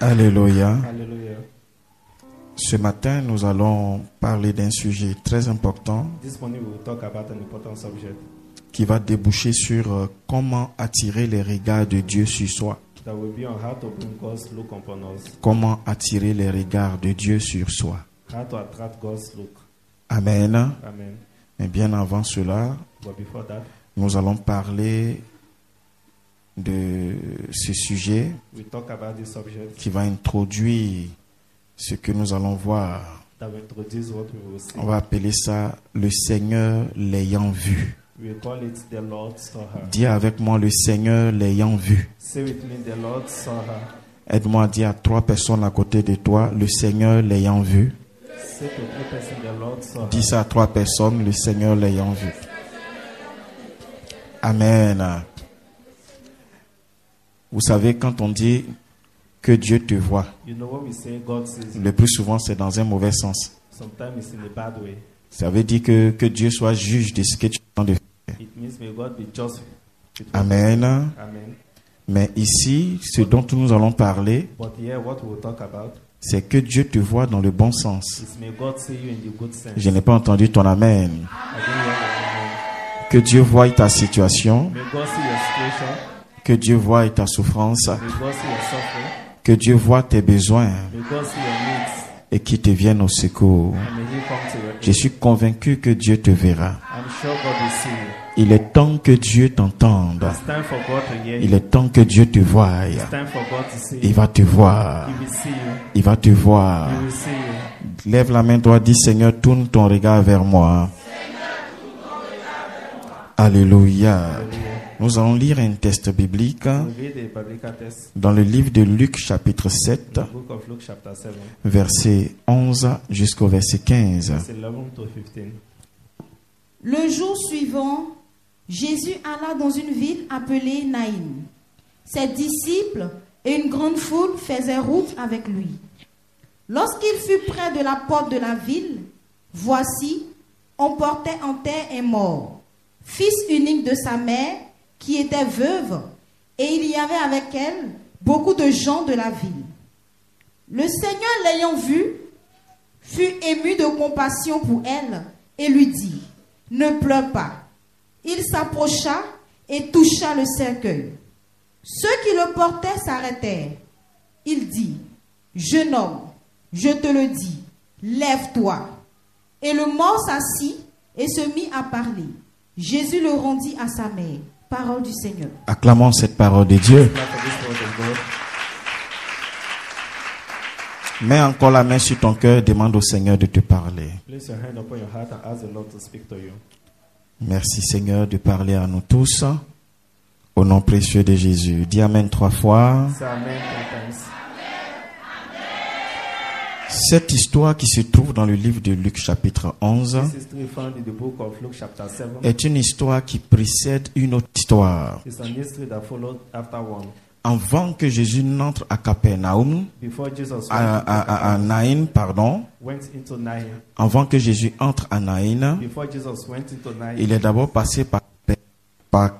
Alléluia. Hallelujah. Ce matin, nous allons parler d'un sujet très important This morning we will talk about an important subject qui va déboucher sur comment attirer les regards de Dieu sur soi. that will be on how to bring God's look upon us, Comment attirer les regards de Dieu sur soi. how to attract God's look. Amen. Amen. Mais bien avant cela, But before that, nous allons parler de ce sujet we talk about this subject qui va introduire ce que nous allons voir. that will introduce what we will see. On va appeler ça le Seigneur l'ayant vu. We call it the Lord saw her. Dis avec moi le Seigneur l'ayant vu. Say with me, the Lord saw her. Aide-moi à dire à 3 personnes à côté de toi, le Seigneur l'ayant vu. Say to 3 persons, the Lord saw her. Dis ça à 3 personnes, le Seigneur l'ayant vu. Amen. Vous savez, quand on dit que Dieu te voit, You know when we say God sees you, le plus souvent c'est dans un mauvais sens. sometimes it's in a bad way. Ça veut dire que Dieu soit juge de ce que tu es en train de faire. It means may God be just. Amen. Amen. Mais ici, ce dont nous allons parler, But here, what we will talk about c'est que Dieu te voit dans le bon sens. is may God see you in the good sense. Je n'ai pas entendu ton amen. I didn't hear your amen. Que Dieu voie ta situation, May God see your situation. que Dieu voie ta souffrance, May God see your suffering. que Dieu voie tes besoins May God see your needs. et qu'il te vienne au secours. And may He come to your Je aid. suis convaincu que Dieu te verra. I'm sure God will see you. Il est temps que Dieu t'entende. It's time for God to hear Il you. est temps que Dieu te voie. It's time for God to see Il you. va te voir. He will see you. Il va te voir. He will see you. Lève la main, toi, dis Seigneur, tourne ton regard vers moi. Alléluia. Nous allons lire un texte biblique We read a biblical text, dans le livre de Luc chapitre 7, the book of Luke chapter 7, verset 11 jusqu'au verset 15. verse 11 to 15. Le jour suivant, Jésus alla dans une ville appelée Naïn. Ses disciples et une grande foule faisaient route avec lui. Lorsqu'il fut près de la porte de la ville, voici, on portait en terre un mort, fils unique de sa mère, qui était veuve, et il y avait avec elle beaucoup de gens de la ville. Le Seigneur, l'ayant vue, fut ému de compassion pour elle et lui dit: ne pleure pas. Il s'approcha et toucha le cercueil. Ceux qui le portaient s'arrêtèrent. Il dit: jeune homme, je te le dis, lève-toi. Et le mort s'assit et se mit à parler. Jésus le rendit à sa mère. Parole du Seigneur. Acclamons cette parole de Dieu. Clap for this word of God. Mets encore la main sur ton cœur, demande au Seigneur de te parler. Place your hand upon your heart and ask the Lord to speak to you. Merci Seigneur de parler à nous tous. Au nom précieux de Jésus. Dis Amen 3 fois. Say amen 3 times. Cette histoire qui se trouve dans le livre de Luc chapitre 11 This history found in the book of Luke chapter 7. est une histoire qui précède une autre histoire. It's an history that followed after one. Avant que Jésus n'entre à Capernaum, Before Jesus à Naïn, pardon, went into Nain. avant que Jésus entre à Naïn, Before Jesus went into Nain, il est d'abord passé par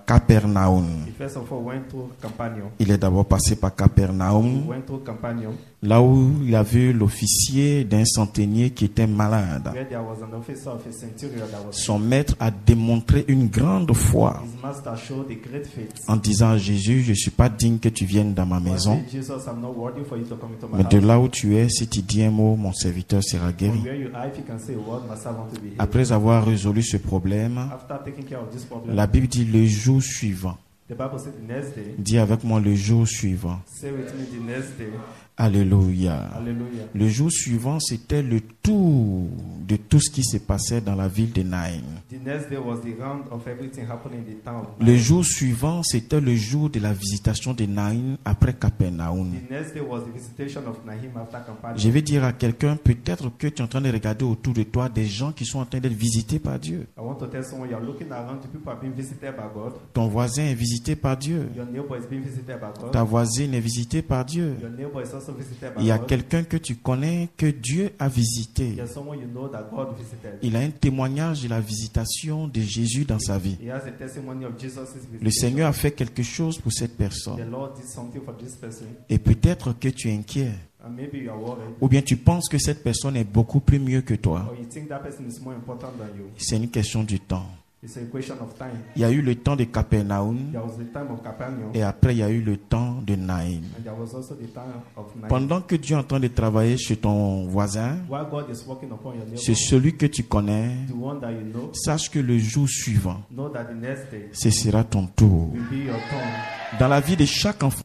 Capernaum. he first of all went to Capernaum. Il est d'abord passé par He Capernaum, went to Capernaum, là où il a vu l'officier d'un centenier qui était malade. where there was an officer of a centurion that was Son maître a démontré une grande foi his master showed a great faith. en disant à Jésus, je ne suis pas digne que tu viennes dans ma maison, Said, Jesus, I'm not worthy for you to come into my mais de house. là où tu es, si tu dis un mot, mon serviteur sera From guéri. where you are, if you can say a word, my servant will be healed. Après avoir résolu ce problème, After taking care of this problem, la Bible dit le jour suivant. the Bible said the next day, Dis avec moi le jour suivant. say with me the next day, Alléluia. hallelujah. Le jour suivant, c'était le tour de tout ce qui se passait dans la ville de Naïn. The next day was the round of everything happening in the town. Le jour suivant, c'était le jour de la visitation de Naïn après Capernaum. The next day was the visitation of Nahim after Capernaum. Je vais dire à quelqu'un, peut-être que tu es en train de regarder autour de toi des gens qui sont en train d'être visités par Dieu. I want to tell someone, you're looking around, the people are being visited by God. Ton voisin est visité par Dieu. Your neighbor is being visited by God. Ta voisine est visitée par Dieu. Your neighbor is also also visited by Il y a God. quelqu'un que tu connais que Dieu a visité. There's someone you know that God visited. Il a un témoignage de la visitation de Jésus dans sa vie. He has a testimony of Jesus' visitation. Le Seigneur a fait quelque chose pour cette The personne. Lord did something for this person, Et peut-être que tu es inquiet. and maybe you are worried, Ou bien tu penses que cette personne est beaucoup plus mieux que toi. or you think that person is more important than you. C'est une question du temps. It's a question of time. Il y a eu le temps de Capernaum There was the time of Capernaum, et après il y a eu le temps de Naïm. and there was also the time of Nain. Pendant que Dieu est en train de travailler chez ton voisin, While God is working upon your c'est neighbor, celui que tu connais, the one that you sache que le jour suivant, know that the next day ce sera ton tour. will be your turn. Dans la vie de chaque enfant,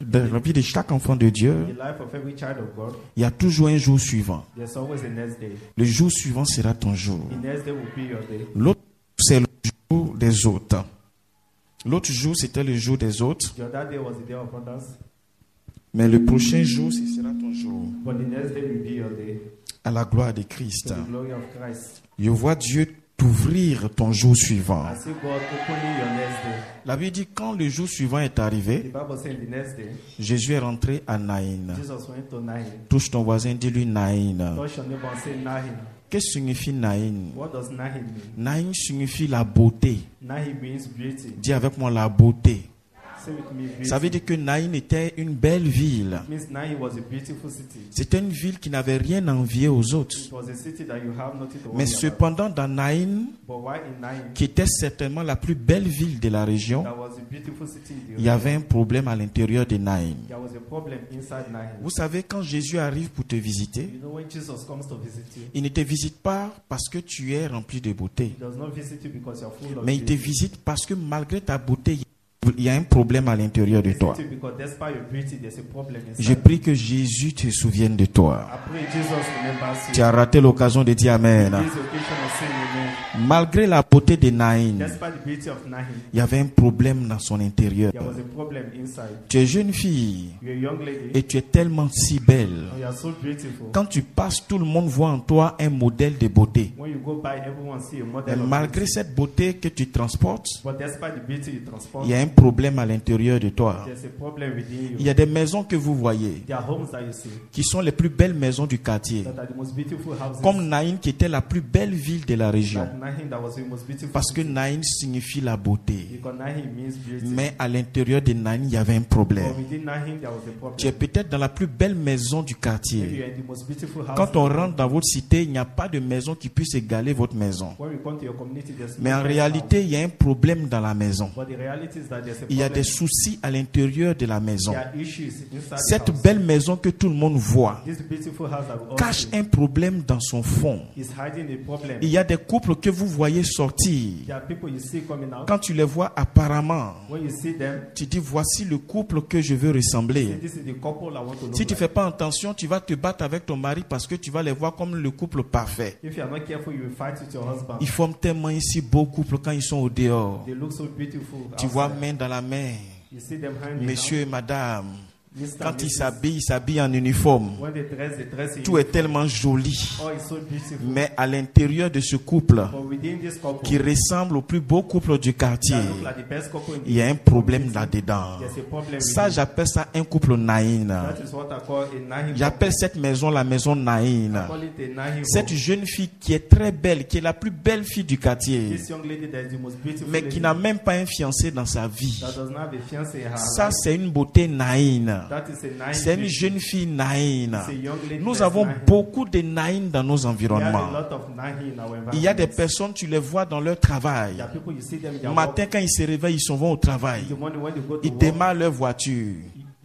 de Dieu, In the life of every child of God, il y a toujours un jour suivant. there's always a next day. Le jour suivant sera ton jour. The next day will be your day. L'autre, c'est le jour des autres. L'autre jour, c'était le jour des autres. The other day was the day of others, Mais le prochain jour, ce sera ton jour. but the next day will be your day. À la gloire de To Christ. the glory of Christ. Je vois Dieu t'ouvrir ton jour suivant. I see God opening your next day. La Bible dit quand le jour suivant est The arrivé, Bible says the next day, Jésus est rentré à Naïn. Jesus went to Nain. Touche ton voisin, dis-lui Naïn. Touch your neighbor and say Nahim. Qu'est-ce que signifie Naïn? What does Nahim mean? Naïn signifie la beauté. Nahim means beauty. Dis avec moi la beauté. Say with me beauty. Ça veut dire que Naïn était une belle ville. It means Nahim was a beautiful city. C'était une ville qui n'avait rien à envier aux autres. It was a city that you have nothing to Mais worry about. cependant, dans Naïn, But why in Nahim, qui était certainement la plus belle ville de la région, that was a beautiful city in the il y avait un problème à l'intérieur de Naïn. There was a problem inside Nahim. Vous savez, quand Jésus arrive pour te visiter, You know when Jesus comes to visit you, il ne te visite pas parce que tu es rempli de beauté, he does not visit you because you're full of mais il te beauty. visite parce que malgré ta beauté, il y a un problème à l'intérieur de He toi. visits you because despite your beauty, there's a problem inside. Je prie que Jésus te souvienne de toi. I pray Jesus remembers you. Tu as raté l'occasion de dire Amen. This is the occasion of saying amen. Malgré la beauté de Naïn, Despite the beauty of Nahim, il y avait un problème dans son intérieur. there was a problem inside. Tu es jeune fille You're a young lady, et tu es tellement si belle. and you are so beautiful. Quand tu passes, tout le monde voit en toi un modèle de beauté. When you go by, everyone see a Mais model of malgré beauty. cette beauté que tu transportes, But despite the beauty you transport, il y a un problème à l'intérieur de toi. there's a problem within Il y you. a des maisons que vous voyez There are homes that you see qui sont les plus belles maisons du quartier. that are the most beautiful houses. Comme Naïn qui était la plus belle ville de la région. Like Nahim, that was the most beautiful Parce que city. Naïn signifie la beauté. Because Nahim means beauty. Mais à l'intérieur de Naïn, il y avait un But problème. within Nahim, there was a problem. Tu es peut-être dans la plus belle maison du Maybe quartier. you're in the most beautiful house. Quand on rentre dans votre cité, il n'y a pas de maison qui puisse égaler votre maison. When we come to your community, there's Mais no en house. réalité, il y a un problème dans la maison. But the reality is that there's a Il y a problem. des soucis à l'intérieur de la maison. There are issues inside Cette the house. belle maison que tout le monde voit This beautiful house that we all cache see un problème dans son fond. is hiding a problem. Il y a des couples que vous voyez sortir. There are people you see coming out. Quand tu les vois apparemment, When you see them, tu dis voici le couple que je veux ressembler. this is the couple I want to look Si tu like. fais pas attention, tu vas te battre avec ton mari parce que tu vas les voir comme le couple parfait. If you are not careful, you will fight with your husband. Ils forment tellement ici beau couple quand ils sont au dehors. They look so beautiful. Tu vois outside. main dans la main, You see them hand in monsieur et madame. hand. Mr. Quand ils Mrs. s'habillent en uniforme. When they dress in Tout est tellement joli. Oh, it's so beautiful. Mais à l'intérieur de ce couple, But within this couple, qui ressemble au plus beau couple du quartier, that look like the best couple in il y a un problème là-dedans. There's a problem Ça, within. j'appelle ça un couple Naïn. That is what I call a Nahim. J'appelle cette maison la maison Naïn. I call it a Nahim. Cette jeune fille qui est très belle, qui est la plus belle fille du quartier, This young lady that is the most beautiful mais lady qui n'a même pas un fiancé dans sa vie. that does not have a fiancé in her Ça, life. c'est une beauté Naïn. That is a Nahim. C'est une jeune fille Naïn. It's a young lady Nous that's avons Nahim. beaucoup de Naïn dans nos We have a environnements. lot of Nahim in our Il y a des environment. personnes, tu les vois dans leur travail. There are people you see them in their Le work. matin, quand ils se réveillent, ils s'en vont au travail. In the morning when they go to Ils work démarrent leur voiture.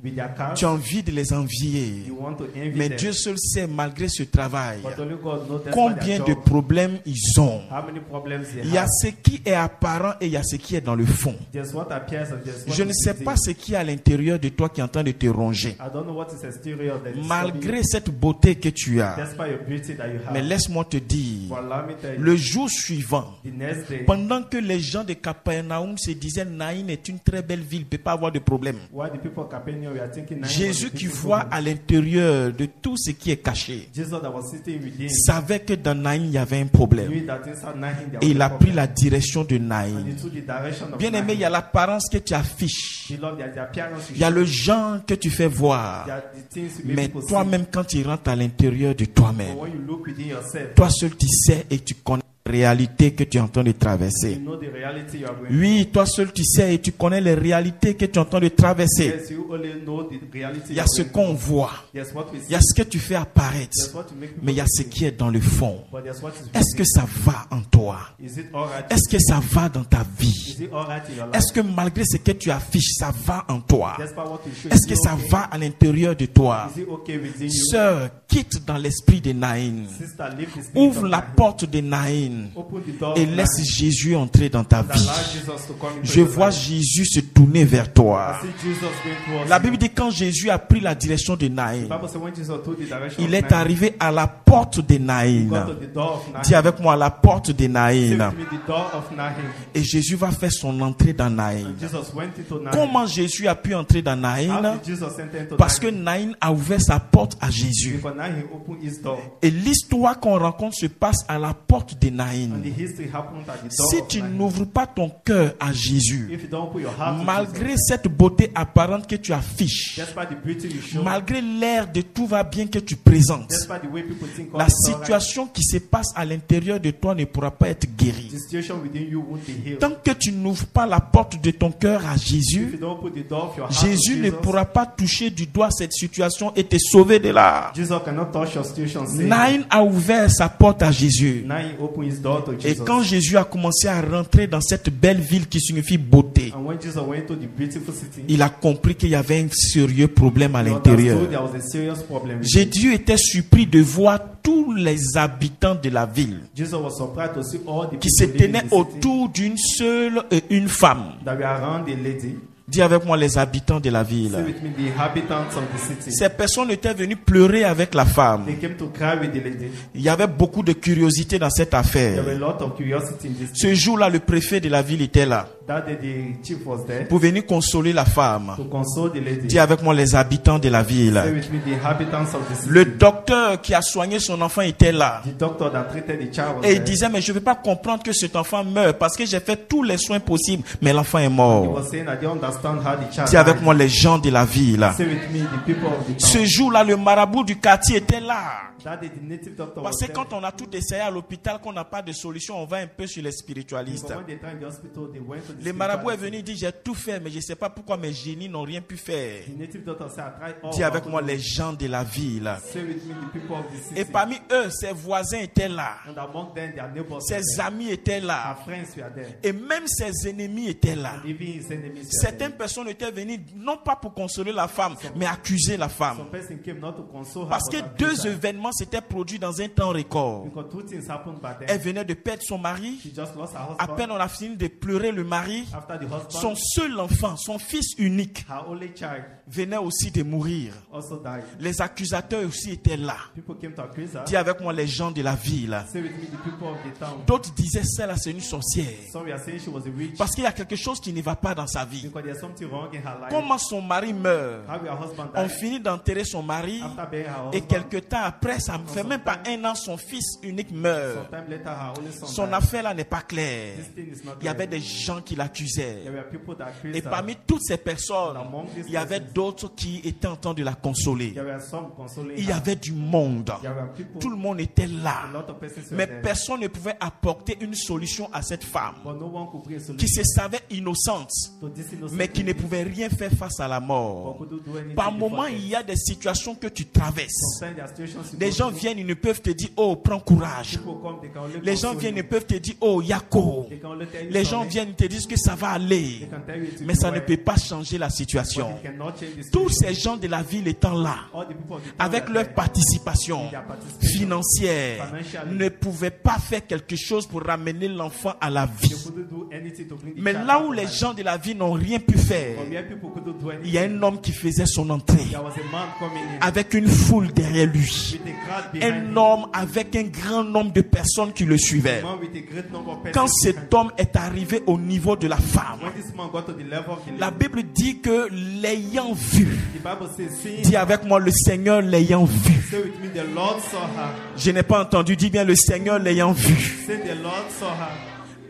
with their cars, Tu as envie de les envier. you want to envy Mais them. Dieu seul sait, malgré ce travail, But only God knows despite combien their de job, problèmes ils ont. how many problems they Il y a have. ce qui est apparent et il y a ce qui est dans le fond. There's what appears and there's what Je ne is sais hidden. pas ce qui est à l'intérieur de toi qui est en train de te ronger. I don't know what is exterior that is Malgré cette beauté que tu as. despite your beauty that you have. Mais laisse-moi te But dire, allow me tell you, le jour suivant, the next day, pendant que les gens de Capernaum se disaient Naïn est une très belle ville, il ne peut pas avoir de problème. why the people of Capernaum opinion, we are thinking Nain Jésus was a qui beautiful voit woman. à l'intérieur de tout ce qui est caché, Jesus that was sitting with him savait que dans Naïm, il y avait un problème. knew that inside Nain there Et was il a a pris problem. la direction de And Naïm. he took the direction of Bien aimé, il y a l'apparence que tu affiches. Beloved, there's the appearance you Il y a show. le genre que tu fais voir. There are the things you make Mais people see. toi-même, quand tu rentres à l'intérieur de toi-même, But when you look within yourself, toi seul tu sais et tu connais la réalité que tu es en train de you traverser. know the reality you are going Oui, toi seul tu sais et tu connais les réalités que tu es en train de through. traverser. Yes, you only know the reality Il y you a are ce going qu'on through. voit, There's what we il see. y a ce que tu fais apparaître, There's what you make people mais il y a ce see. qui est dans le fond. But there's what is Est-ce que within. ça va en toi? Is it all right? Est-ce que ça va dans ta vie? Is it all right in your life? Est-ce que malgré ce que tu affiches, ça va en toi? Despite what you show, Est-ce is que it ça okay? va à l'intérieur de toi? Is it okay within you? Sœur, quitte dans l'esprit de Naïm. Sister, leave the spirit Ouvre of la Nain. porte de Naïm Open the door et of laisse Nain. Jésus entrer dans ta And vie. allow Jesus to come into Je your vois life. Jésus se tourner vers toi. I see Jesus going towards La you. Bible dit quand Jésus a pris la direction de The Naïm, Bible says when Jesus told the direction il of est Nain, arrivé à la porte de he Naïm. got to the door of Nain. Dis avec moi, la porte de Say Naïm. with me, the door of Nain. Et Jésus va faire son entrée dans Naïm. And Jesus went into Nain. Comment Jésus a pu entrer dans How Naïm? did Jesus enter into Parce que Nain? Naïm a ouvert sa porte à Jésus. Because Nain he opened his door. Et l'histoire qu'on rencontre se passe à la porte de And Naïm. the history happened at the door Si of tu Nain. n'ouvres pas ton cœur à Jésus, If you don't put your heart to malgré Jesus, cette beauté apparente que tu affiches, despite the beauty you show, malgré l'air de tout va bien que tu présentes, despite the way people think all la is all right, situation qui se passe à l'intérieur de toi ne pourra pas être guérie. the situation within you won't be healed. Tant que tu n'ouvres pas la porte de ton cœur à If you Jésus, don't put the door of your heart Jésus to ne Jesus, pourra pas toucher du doigt cette situation et te sauver de là. Jesus cannot touch your situation. Say, Naïm a ouvert sa porte à Jésus. Nain opened his door to Et Jesus. quand Jésus a commencé à rentrer dans cette belle ville qui signifie beauté, And when Jesus went to the beautiful city, il a compris qu'il y avait un sérieux problème à he l'intérieur. understood there was a serious problem. Jésus était surpris de voir tous les habitants de la ville Jesus was surprised to see all the qui se people living tenaient in the city autour d'une seule et une femme. that were around the lady. Dis avec moi les habitants de la Say ville. with me, the inhabitants of the city. Ces personnes étaient venues pleurer avec la femme. They came to cry with the lady. Il y avait beaucoup de curiosité dans cette There affaire. were a lot of curiosity in this. Ce jour-là, le préfet de la ville était là That day, the chief was there pour venir consoler la femme. to console the lady. Dis avec moi les habitants de la Say ville. with me, the inhabitants of the city. Le docteur qui a soigné son enfant était là. The doctor that treated the child was Et il there. disait, mais je ne vais pas comprendre que cet enfant meurt parce que j'ai fait tous les soins possibles, mais l'enfant est He mort. was saying, I don't understand how the child Dis avec died. moi les gens de la ville. Say with me, the people of the town. Ce jour-là, le marabout du quartier était là. That day, the native doctor was Parce que there. quand on a tout essayé à l'hôpital, qu'on n'a pas de solution, on va un peu sur les Because spiritualistes. when they tried in the hospital, they went to the Le marabout est spiritualist. venu, il dit, j'ai tout fait, mais je ne sais pas pourquoi mes génies n'ont rien pu faire. The native doctor said, I tried all. Dis avec how moi to les do. gens de la ville. Say with me, the people of the city. Et parmi eux, ses voisins étaient là. And among them, their neighbors were Ses there. amis étaient Our là. friends were there. Et même ses ennemis étaient là. And even his enemies were Certaines there. personnes étaient venues non pas pour consoler la femme, mais accuser la femme. Some person came not to console her, Parce que but to accuse deux her. événements s'étaient produits dans un temps record. Because two things happened by Elle then. venait de perdre son mari. She just lost her À husband. peine on a fini de pleurer le mari, After the husband, son seul enfant, son fils unique, her only child venait aussi de mourir. also died. Les accusateurs aussi étaient là. People came to accuse her. Dis avec moi les gens de la ville. Say with me, the people of the town. D'autres disaient celle-là c'est une sorcière. Some were saying she was a witch. Parce qu'il y a quelque chose qui ne va pas dans sa vie. Because there's something wrong in her life. Comment son mari meurt, How her husband on died. finit d'enterrer son mari After burying her et husband, quelque temps après, ça ne fait même pas un an, son fils unique meurt. sometime later her only son Son died. affaire là n'est pas claire. This thing is not Il y avait clear. des gens qui l'accusaient. There were people that accused Et her. parmi toutes ces personnes, Among these il y avait persons, d'autres qui étaient en train de la consoler. there were some consoling Il y her. avait du monde. There were people, Tout le monde était a là. lot of persons were Mais there. personne ne pouvait apporter une solution à cette femme But no one could bring a qui solution se savait innocente, to this innocent mais qui ne lady. pouvait rien faire face à la But mort. couldn't do anything Par before moment, death. il y a des situations que tu traverses. Sometimes there are situations you Des go gens through. viennent, ils ne peuvent te dire, oh, prends courage. People come, they can only Les gens console viennent, you. ils peuvent te dire, oh, Yako. They can only tell you Les gens something. viennent, ils te disent que ça va aller. They can tell you it will Mais be ça ne well. peut pas changer la But situation. it cannot change the Tous situation. ces gens de la ville étant là, All the people of the town avec were leur there. participation Their participation financière, financially. ne pouvaient pas faire quelque chose pour ramener l'enfant à la They vie. couldn't do anything to bring the Mais child là out où of les life. gens de la ville n'ont rien pu faire, But where people couldn't do il y a anything, un homme qui faisait son entrée there was a man coming in avec une foule derrière lui. with a crowd behind Un him. homme avec un grand nombre de personnes qui le suivaient. A man with a great number of Quand persons cet behind homme est arrivé au niveau de la femme, him. When this man got to the level of the la lady, Bible dit que l'ayant vu, the Bible says, seeing dis avec moi, le Seigneur l'ayant vu. say with me, the Lord saw her. Je n'ai pas entendu, dis bien le Seigneur l'ayant vu. Say the Lord saw her.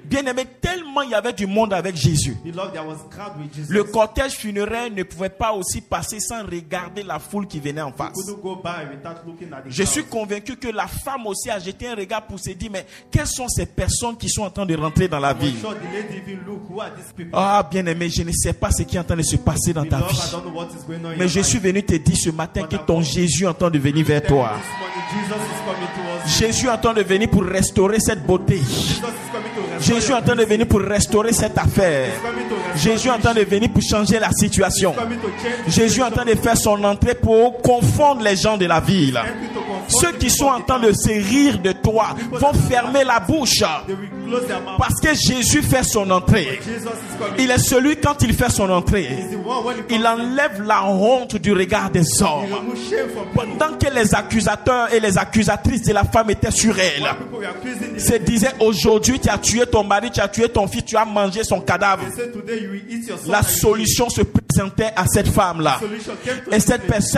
Bien aimé, tellement il y avait du monde avec Jésus. Beloved, there was a crowd with Jesus. Le cortège funéraire ne pouvait pas aussi passer sans regarder la foule qui venait en face. Couldn't go by without looking at the Je suis crowd. convaincu que la femme aussi a jeté un regard pour se dire, mais quelles sont ces personnes qui sont en train de rentrer dans la I'm ville? sure the lady even look, who are these people? Ah, bien aimé, je ne sais pas ce qui est en train de se passer dans ta Beloved, I vie. don't know what is going on in Mais your je life. suis venu te dire ce matin que ton Jésus est en train de venir vers toi. This morning, Jesus is coming towards you. Jésus est en train de venir pour restaurer cette beauté. Jesus is coming to restore Jésus est en train de venir pour restaurer cette affaire. He's coming to restore Jésus est en train de venir pour changer la situation. He's coming to change the Jésus est en train de faire son entrée pour confondre les gens de la ville. situation, to confront Ceux the qui people sont en of the train de se rire de toi vont fermer la bouche They will close their mouth. parce que Jésus fait son entrée. Jesus is coming. Il est celui quand il fait son entrée, He's the one when he il comes. enlève la honte du regard des He hommes. removes shame from people. Pendant que les accusateurs et les accusatrices de la femme étaient sur elle, When people were accusing the se disaient aujourd'hui tu as tué ton mari, tu as tué ton fils, tu as mangé son cadavre. They said today you will eat your son. La and you solution se présentait à cette femme-là. eat. Solution came to Et this cette place.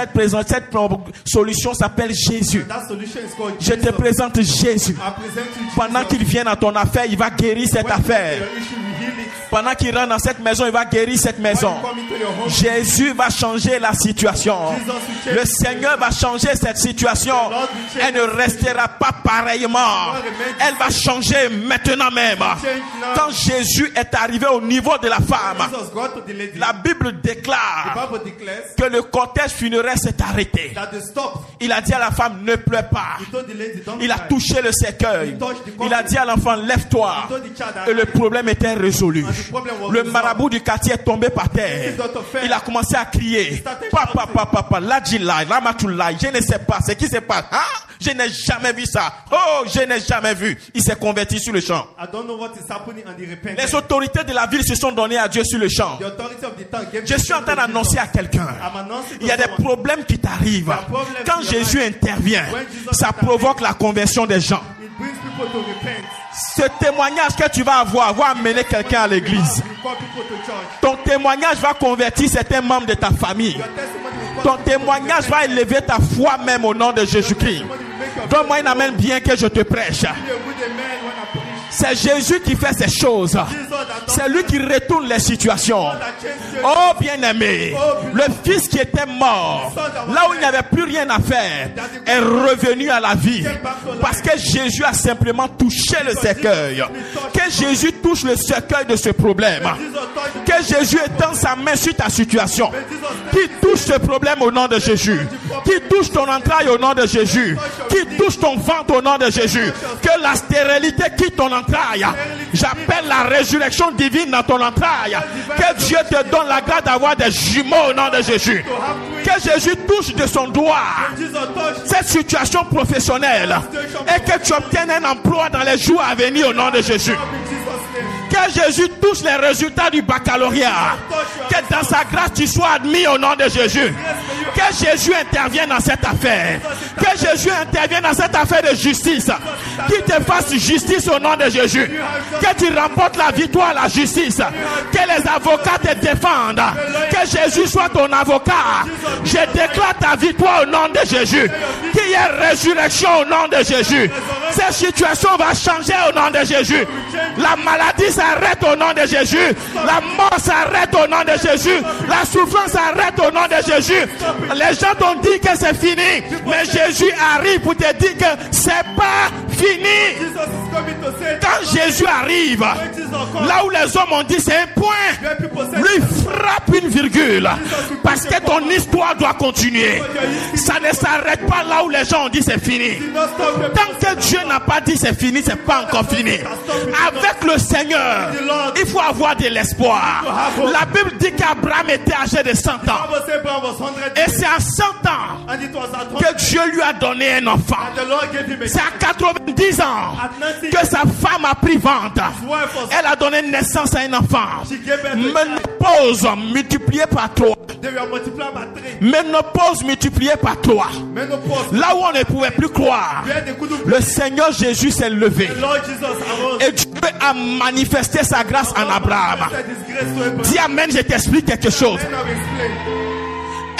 solution s'appelle Jésus. That solution is called Je te Jesus. présente Jésus. I present you Jesus. Pendant qu'il vient dans ton affaire, il va guérir cette When affaire. your issue will heal it. Pendant qu'il rentre dans cette maison, il va guérir cette maison. When you come into your home, Jésus va changer la situation. Le Seigneur va changer cette situation. Elle ne restera pas pareillement. Elle va changer maintenant même. Quand Jésus est arrivé au niveau de la femme, Jesus got to the lady. la Bible The déclare Bible declares que le cortège funéraire s'est arrêté. that they stopped. Il a dit à la femme, ne pleure pas. He told the lady, don't Il a cry. touché le cercueil. Il a dit à l'enfant, lève-toi. He told the child that Et le problème était résolu. and the problem was Le resolved. marabout du quartier est tombé par terre. Il a commencé à crier. Papa, papa, papa, Ladjilai, Ramatulai, je ne sais pas ce qui se passe. Hein? Je n'ai jamais vu ça. Oh, je n'ai jamais vu. Il s'est converti sur le champ. I don't know what is happening and he repented. Les autorités de la ville se sont données à Dieu sur le champ. The authority of the town gave Je suis en train d'annoncer à quelqu'un. I'm announcing to Il y a des someone. problèmes qui t'arrivent. Quand Jésus intervient, ça provoque la conversion des gens. It brings people to repent. Ce témoignage que tu vas avoir va amener quelqu'un à l'église. You call people to church. Ton témoignage va convertir certains membres de ta famille. Your testimony will call Ton people to témoignage repent. va élever ta foi même au nom de Jésus-Christ. Testimony will make your Donne-moi une amène bien que je te prêche. be a good man when I preach. C'est Jésus qui fait ces choses. Jesus that C'est lui qui retourne les situations. that changed Oh bien-aimé, le fils qui était mort, là où il n'y avait plus rien à faire, est revenu à la vie. Parce que Jésus a simplement touché le cercueil. Que Jésus touche le cercueil de ce problème. Jesus touched Que Jésus étende sa main sur ta situation. Qui touche ce problème au nom de Jésus. Qui touche ton entraille au nom de Jésus. Qui touche ton ventre au nom de Jésus. Que la stérilité quitte ton entraille. J'appelle la résurrection divine dans ton entraille. Que Dieu te donne la grâce d'avoir des jumeaux au nom de Jésus. Que Jésus touche de son doigt Jesus touched cette situation professionnelle. Et que tu obtiennes un emploi dans les jours à venir au nom de Jésus. in Jesus' name. Que Jésus touche les résultats du baccalauréat. Que dans sa grâce tu sois admis au nom de Jésus. Que Jésus intervienne dans cette affaire. Que Jésus intervienne dans cette affaire de justice. Qu'il te fasse justice au nom de Jésus. Que tu remportes la victoire à la justice. Que les avocats te défendent. Que Jésus soit ton avocat. Je déclare ta victoire au nom de Jésus. Qu'il y ait résurrection au nom de Jésus. Cette situation va changer au nom de Jésus. La maladie s'arrête au nom de Jésus. La mort s'arrête au nom de Jésus. La souffrance s'arrête au nom de Jésus. Les gens t'ont dit que c'est fini. Mais Jésus arrive pour te dire que c'est pas fini. Jesus is coming to say Quand Jésus arrive, when Jesus comes, là où les hommes ont dit c'est un point, where people say lui frappe une virgule. Parce que ton histoire doit continuer. Ça ne s'arrête pas là où les gens ont dit c'est fini. not stop the Tant que Dieu n'a pas dit c'est fini, c'est pas encore fini. Avec le Seigneur, il faut avoir de l'espoir. La Bible dit qu'Abraham était âgé de 100 ans. Bible said Abraham was 100 Et c'est à 100 ans and it was at 100 que Dieu lui a donné un enfant. and the Lord gave him a C'est à 90 ans at 90 que sa femme a pris vente. his wife was Elle a donné naissance à un enfant. she gave birth to a Mais child. Ménopause multipliée par 3. They were multiplied by 3. Ménopause multipliée par 3. Menopause. Là où on ne pouvait plus croire, Where they couldn't le Seigneur Jésus s'est levé. the Lord Jesus arose. Et Dieu a manifesté sa grâce en Abraham. Manifested His grace to Abraham. Dis amen, je t'explique quelque chose. And I've explained.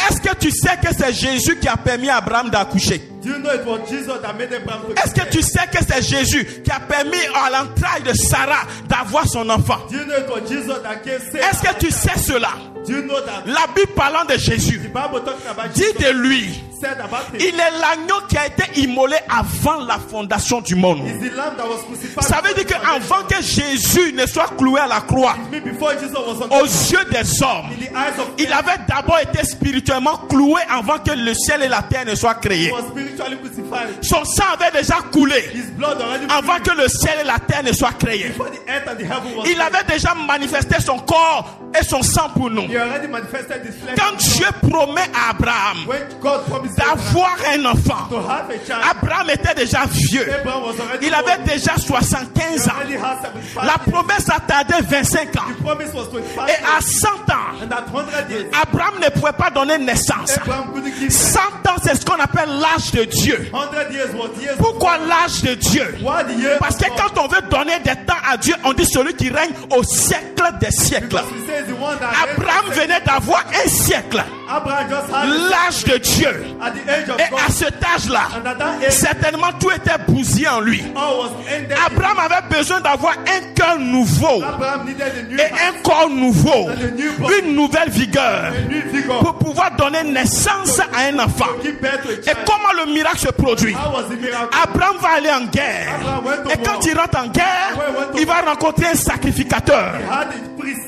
Est-ce que tu sais que c'est Jésus qui a permis à Abraham d'accoucher? Do you know it was Jesus that made Abraham to Est-ce que tu sais que c'est Jésus qui a permis à l'entraille de Sarah d'avoir son enfant? Do you know it was Jesus that gave Sarah? Est-ce que tu sais cela? Do you know that La Bible parlant de Jésus the Bible talking about dit Jesus de lui, said about him? il est l'agneau qui a été immolé avant la fondation du monde. Is the lamb that was crucified. Ça veut dire qu'avant que Jésus ne soit cloué à la croix, Me before Jesus was on aux yeux des hommes, in the eyes of il avait d'abord été spirituellement cloué avant que le ciel et la terre ne soient créés. was spiritually crucified. Son sang avait déjà coulé His blood already avant que le ciel et la terre ne soient créés. before the earth and the heaven was Il avait déjà manifesté son corps et son sang pour nous. He already manifested his flesh. Quand Dieu promet à Abraham When God promised Abraham d'avoir un enfant, to have a child, Abraham était déjà vieux. Abraham was already Il avait old. déjà 75 He ans. already had 75 La years. promesse attendait 25 ans. The promise was 25 Et years. à 100 ans, And at 100 years, Abraham ne pouvait pas donner naissance. Abraham couldn't give 100 ans, c'est ce qu'on appelle l'âge de Dieu. 100 years was years. Pourquoi l'âge de Dieu? Why the year? Parce que quand on veut donner des temps à Dieu, on dit celui qui règne au siècle des siècles. Because he says the one that Abraham venait d'avoir un siècle, Abraham just had l'âge de Dieu. at the age of Et God. à cet âge-là, And at that age, certainement tout était bousillé en lui. all was ended. Abraham avait besoin d'avoir un cœur nouveau Abraham needed a new et heart, un corps nouveau, and a new body, une nouvelle vigueur a new figure pour pouvoir donner naissance à un enfant. to give birth to a Et child. comment le miracle se produit? How was the miracle? Abraham va aller en guerre. Abraham went to Et quand war. il rentre en guerre, il va rencontrer un sacrificateur. He had a priest.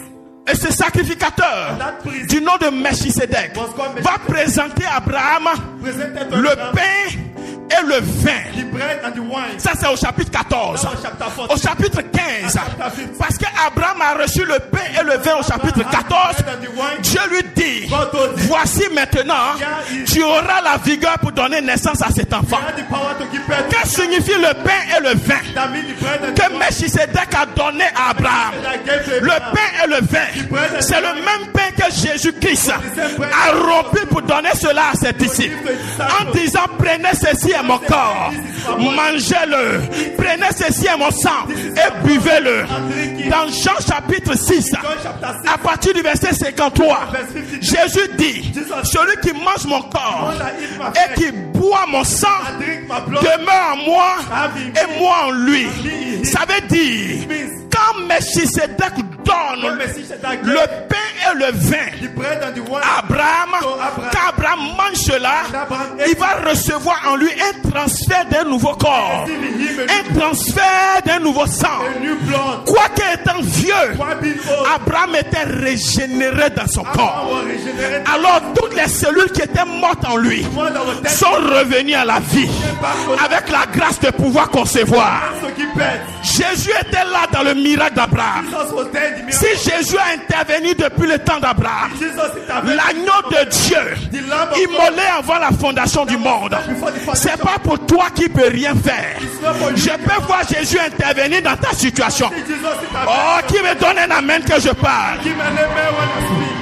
Et ce sacrificateur, That priest du nom de Melchisedec, was called va présenter à Abraham presented to le Abraham pain et le vin. the bread and the wine. Ça, c'est au chapitre 14. That was chapter 14. Au chapitre 15, Chapter 15. parce qu'Abraham a reçu le pain et le vin au chapitre 14, The bread and the wine. Dieu lui dit, God told him, voici maintenant, tu auras la vigueur pour donner naissance à cet enfant. he had the power to give birth. Que signifie le pain et le vin That means the bread and the que wine Melchisedec a donné à Abraham? that gave to Le Abraham. pain et le vin, c'est le même pain que Jésus-Christ a rompu pour donner cela à ses disciples. En disant, prenez ceci est mon corps, mangez-le, prenez ceci est mon sang et buvez-le. Dans Jean chapitre 6, John chapter 6, à partir du verset 53, verse 52. Jésus dit, celui qui mange mon corps That eat my et flesh qui boit mon sang and drink my blood. demeure en moi et moi en lui. Ça veut dire, quand Melchisedec When donne Melchizedek le gave pain et le vin the bread and the wine, à Abraham, quand Abraham mange cela, il va recevoir en lui un transfert d'un nouveau corps, giving him un transfert d'un nouveau sang. a new blood. Quoique étant vieux, Why being old? Abraham était régénéré dans son corps. Abraham was regenerated. Alors toutes les cellules qui étaient mortes en lui One that was dead sont revenues à la vie avec la grâce de pouvoir concevoir. to give birth. Jésus était là dans le miracle d'Abraham. Jesus was dead. The Si miracle. Jésus a intervenu depuis le temps d'Abraham, Jesus intervened. l'agneau de Dieu, The Lamb of God. immolé avant la fondation du monde, Before the foundation. c'est pas pour toi qui peux rien faire. Je peux voir Jésus intervenir dans ta situation. Jesus intervened. Oh, qui me donne un amen que je parle? Give an amen when I speak.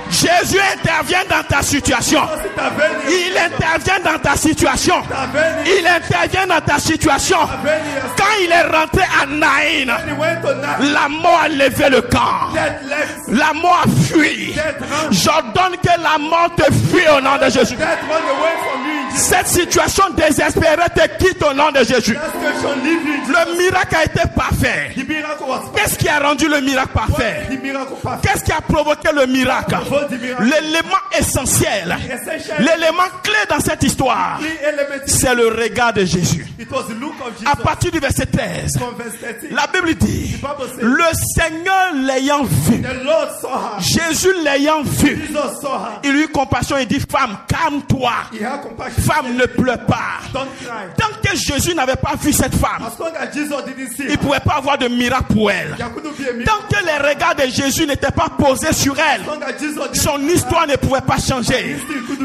Jésus intervient dans ta situation. Jesus intervened. Il intervient dans ta situation. Intervened. Il intervient dans ta situation. Intervened. Quand il est rentré à Naïn, He went to Nazareth. la mort a levé le camp. Death left. La mort a fui. Death ran. J'ordonne que la mort te fuit au nom de Jésus. Death run away from you in Jesus. Cette situation désespérée te quitte au nom de Jésus. That situation leave you in Jesus. Le miracle a été parfait. The miracle was Qu'est-ce qui a rendu le miracle parfait? the miracle perfect. Qu'est-ce qui a provoqué le miracle? Hold the miracle. L'élément essentiel, Essential. l'élément clé dans cette histoire, Three elements. c'est le regard de Jésus. It was the look of Jesus. À partir du verset 13, From verse 13. la Bible dit, The Bible says, le Seigneur l'ayant vu, the Lord saw her. Jésus l'ayant vu, Jesus saw her. il eut compassion et dit, femme, calme-toi. He had compassion. femme ne pleure pas. Don't cry. Tant que Jésus n'avait pas vu cette femme, As long as Jesus didn't see il ne her, pouvait pas avoir de miracle pour elle. there couldn't be a miracle. Tant que les regards de Jésus n'étaient pas posés sur elle, As long as Jesus didn't son histoire ne pouvait pas changer.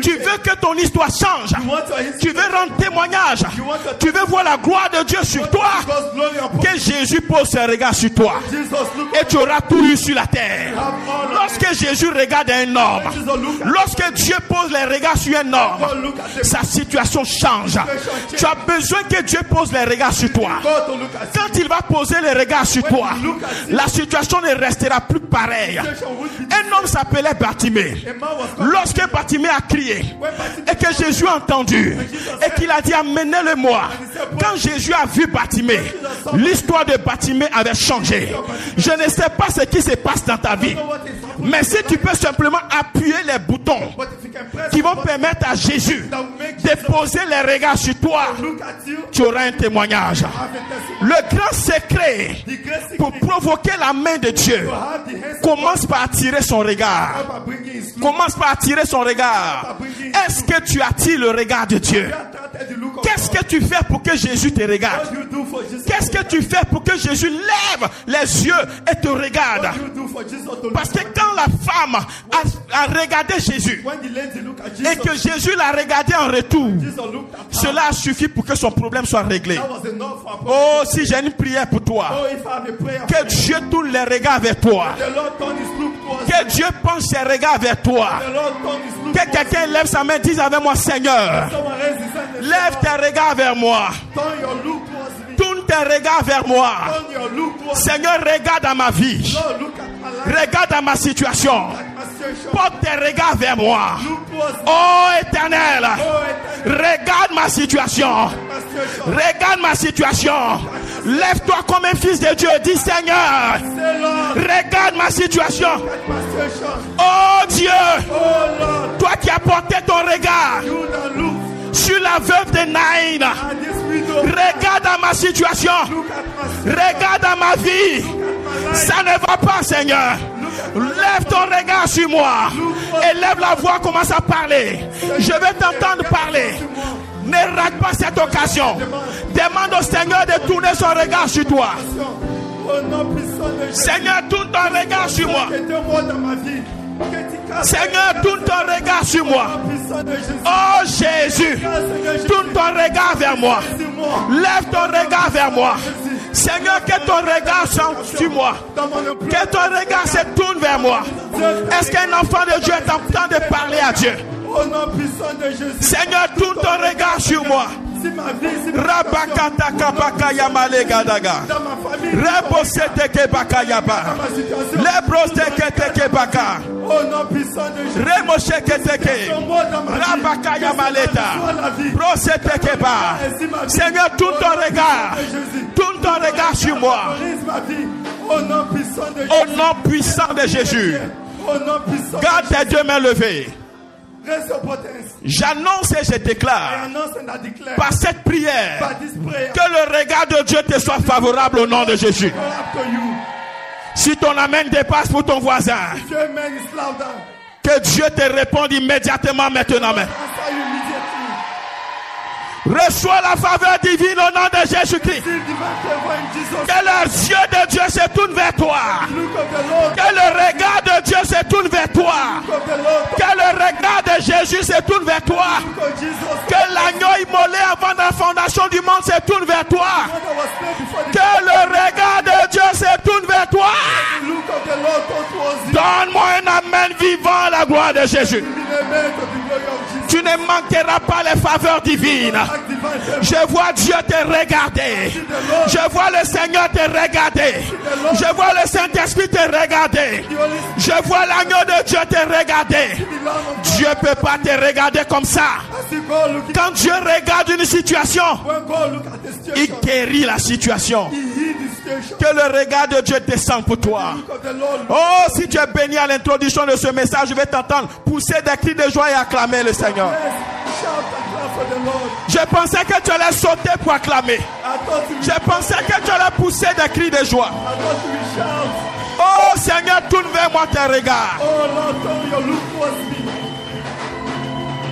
Tu veux que ton histoire change. You want your history Tu veux rendre témoignage. Tu veux voir la gloire de Dieu sur toi. God's glory upon Que Jésus pose ses regards sur toi. Jesus, look Et tu auras tout eu sur la terre. have all of Lorsque Jésus regarde un homme, Jesus, look at lorsque Dieu pose les regards sur un homme, God, look at them. sa situation change. Tu as besoin que Dieu pose les regards sur toi. God to look at you. Quand il va poser les regards sur toi, la situation ne restera plus pareille. Situation would be Un homme s'appelait Bartimée. a man was called Lorsque Bartimée a crié when Bartimaeus et que Jésus a entendu et qu'il a dit amenez-le-moi, quand Jésus a vu Bartimée, l'histoire de Bartimée avait changé. Je ne sais pas ce qui se passe dans ta vie, what is happening. mais si tu peux simplement appuyer les boutons But if you can press qui vont the button permettre à Jésus that will make de Jesus poser les regards sur toi, look at you, tu auras un témoignage. have a testimony. Le grand secret The great pour secret provoquer la main de Dieu to have the hands of commence par attirer son regard. God by bringing his look. Commence par attirer son regard. Est-ce que tu attires le regard de Dieu? You attracted the look of Qu'est-ce God. que tu fais pour que Jésus te regarde? What you do for Jesus? Qu'est-ce que tu fais pour que Jésus lève les yeux et te regarde? What you do for Jesus to look Parce que at you? quand la femme a regardé Jésus When the lady look at et que Jesus, Jésus l'a regardé en retour, Jesus looked at her. cela a suffi pour que son problème soit réglé. That was enough for her. Oh, si j'ai une prière pour toi, Oh, if I have a prayer que Dieu tourne les regards vers toi. the Lord turn his look towards Que Dieu penche ses regards vers toi. the Lord turn his look Que towards quelqu'un lève sa main et dise avec moi, Seigneur, someone raise his hand and lève tes regards vers moi. turn your look towards me. Tourne tes regards vers moi. Turn your look towards me. Seigneur, regarde à ma vie. Lord, look at my life. Regarde à ma situation. At my situation. Porte tes regards vers moi. Look towards me. Oh éternel, Oh, eternal. regarde ma situation. My situation. Regarde ma situation. Lève-toi comme un fils de Dieu. Dis Seigneur, Say, Lord, regarde ma situation. at my situation. Oh Dieu, Oh, Lord, toi qui as porté ton regard you that look sur la veuve de Naïn. at this widow. Regarde à ma situation. Look at my Regarde à ma vie. Ça ne va pas, Seigneur. Lève ton regard sur moi. Et lève la voix, commence à parler. Je vais t'entendre parler. Ne rate pas cette occasion. Demande au Seigneur de tourner son regard sur toi. Oh non, puissant de Jésus. Seigneur, tourne ton regard sur moi. Aide-moi dans ma vie. Seigneur, tourne ton regard sur moi. Puissant de Jésus. Oh Jésus, tourne ton regard vers moi. Lève ton regard vers moi. Seigneur, que ton regard soit sur moi. Que ton regard se tourne vers moi. Est-ce qu'un enfant de Dieu est en train de parler à Dieu? Oh non, puissant de Jésus. Seigneur, tourne ton regard sur moi. Si ma vie, si ma Rabakata kabaka yamale gadaga. dans ma famille, Rebosete kebaka yaba. ma situation. Lebrosteke teke baka. Oh non, puissant de Jésus. Remosheke teke. Moi dans ma vie. Rabaka yamaleta. Soit la vie. Brosete keba. Et si ma vie, Seigneur, tourne ton regard. Jésus. Tourne ton regard sur moi. Favorise ma vie. Oh non, puissant de Jésus. Au nom puissant de Jésus. Oh non, puissant. Garde tes deux mains levées. Reste your potence. J'annonce et je I déclare announce and I declare. par cette prière By this prayer. que le regard de Dieu te soit favorable au nom de Jésus. Go after you. Si ton amen dépasse pour ton voisin, If your amen is louder, que Dieu te réponde immédiatement maintenant. answer you immediately. Reçois la faveur divine au nom de Jésus-Christ. Receive divine favor in Jesus. Que les yeux de Dieu se tournent vers toi. Look of the Lord. Que le regard de Dieu se tourne vers toi. Look of the Lord. Que le regard de Jésus se tourne vers toi. Look of Jesus. Que l'agneau immolé avant la fondation du monde se tourne vers toi. That was slain before the Que le regard de Dieu se tourne vers toi. look of the Lord turn towards you. Donne-moi un amen vivant à la gloire de Jésus. In the name of the glory of Jesus. Tu ne manqueras pas les faveurs divines. Act divine favor. Je vois Dieu te regarder. Je vois le Seigneur te regarder. Je vois le Saint-Esprit te regarder. The Holy Je vois l'agneau de Dieu te regarder. Spirit, the Lamb of God. Dieu ne peut pas te regarder comme ça. As you go looking, Quand Dieu regarde une situation, when God look at the il situation, guérit la situation. He healed the situation. Que le regard de Dieu descende pour toi. Look of the Lord. Oh, si tu es béni à l'introduction de ce message, je vais t'entendre pousser des cris de joie et acclamer le Seigneur. Yes, shout and clap for the Lord. Je pensais que tu allais sauter pour acclamer. I thought you Je pensais que tu allais pousser des cris de joie. I thought you will shout. Oh Seigneur, tourne vers moi tes regards. Oh Lord, turn your look towards me.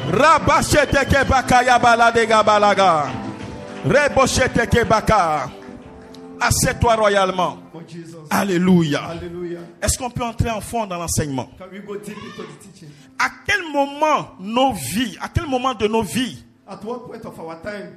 Rabashete kebaka yabaladega balaga. Reboshete kebaka. Assieds-toi royalement. Oh, Jesus. Alléluia. Hallelujah. Est-ce qu'on peut entrer en fond dans l'enseignement? Can we go deep into the teaching? À quel moment de nos vies, At what point of our time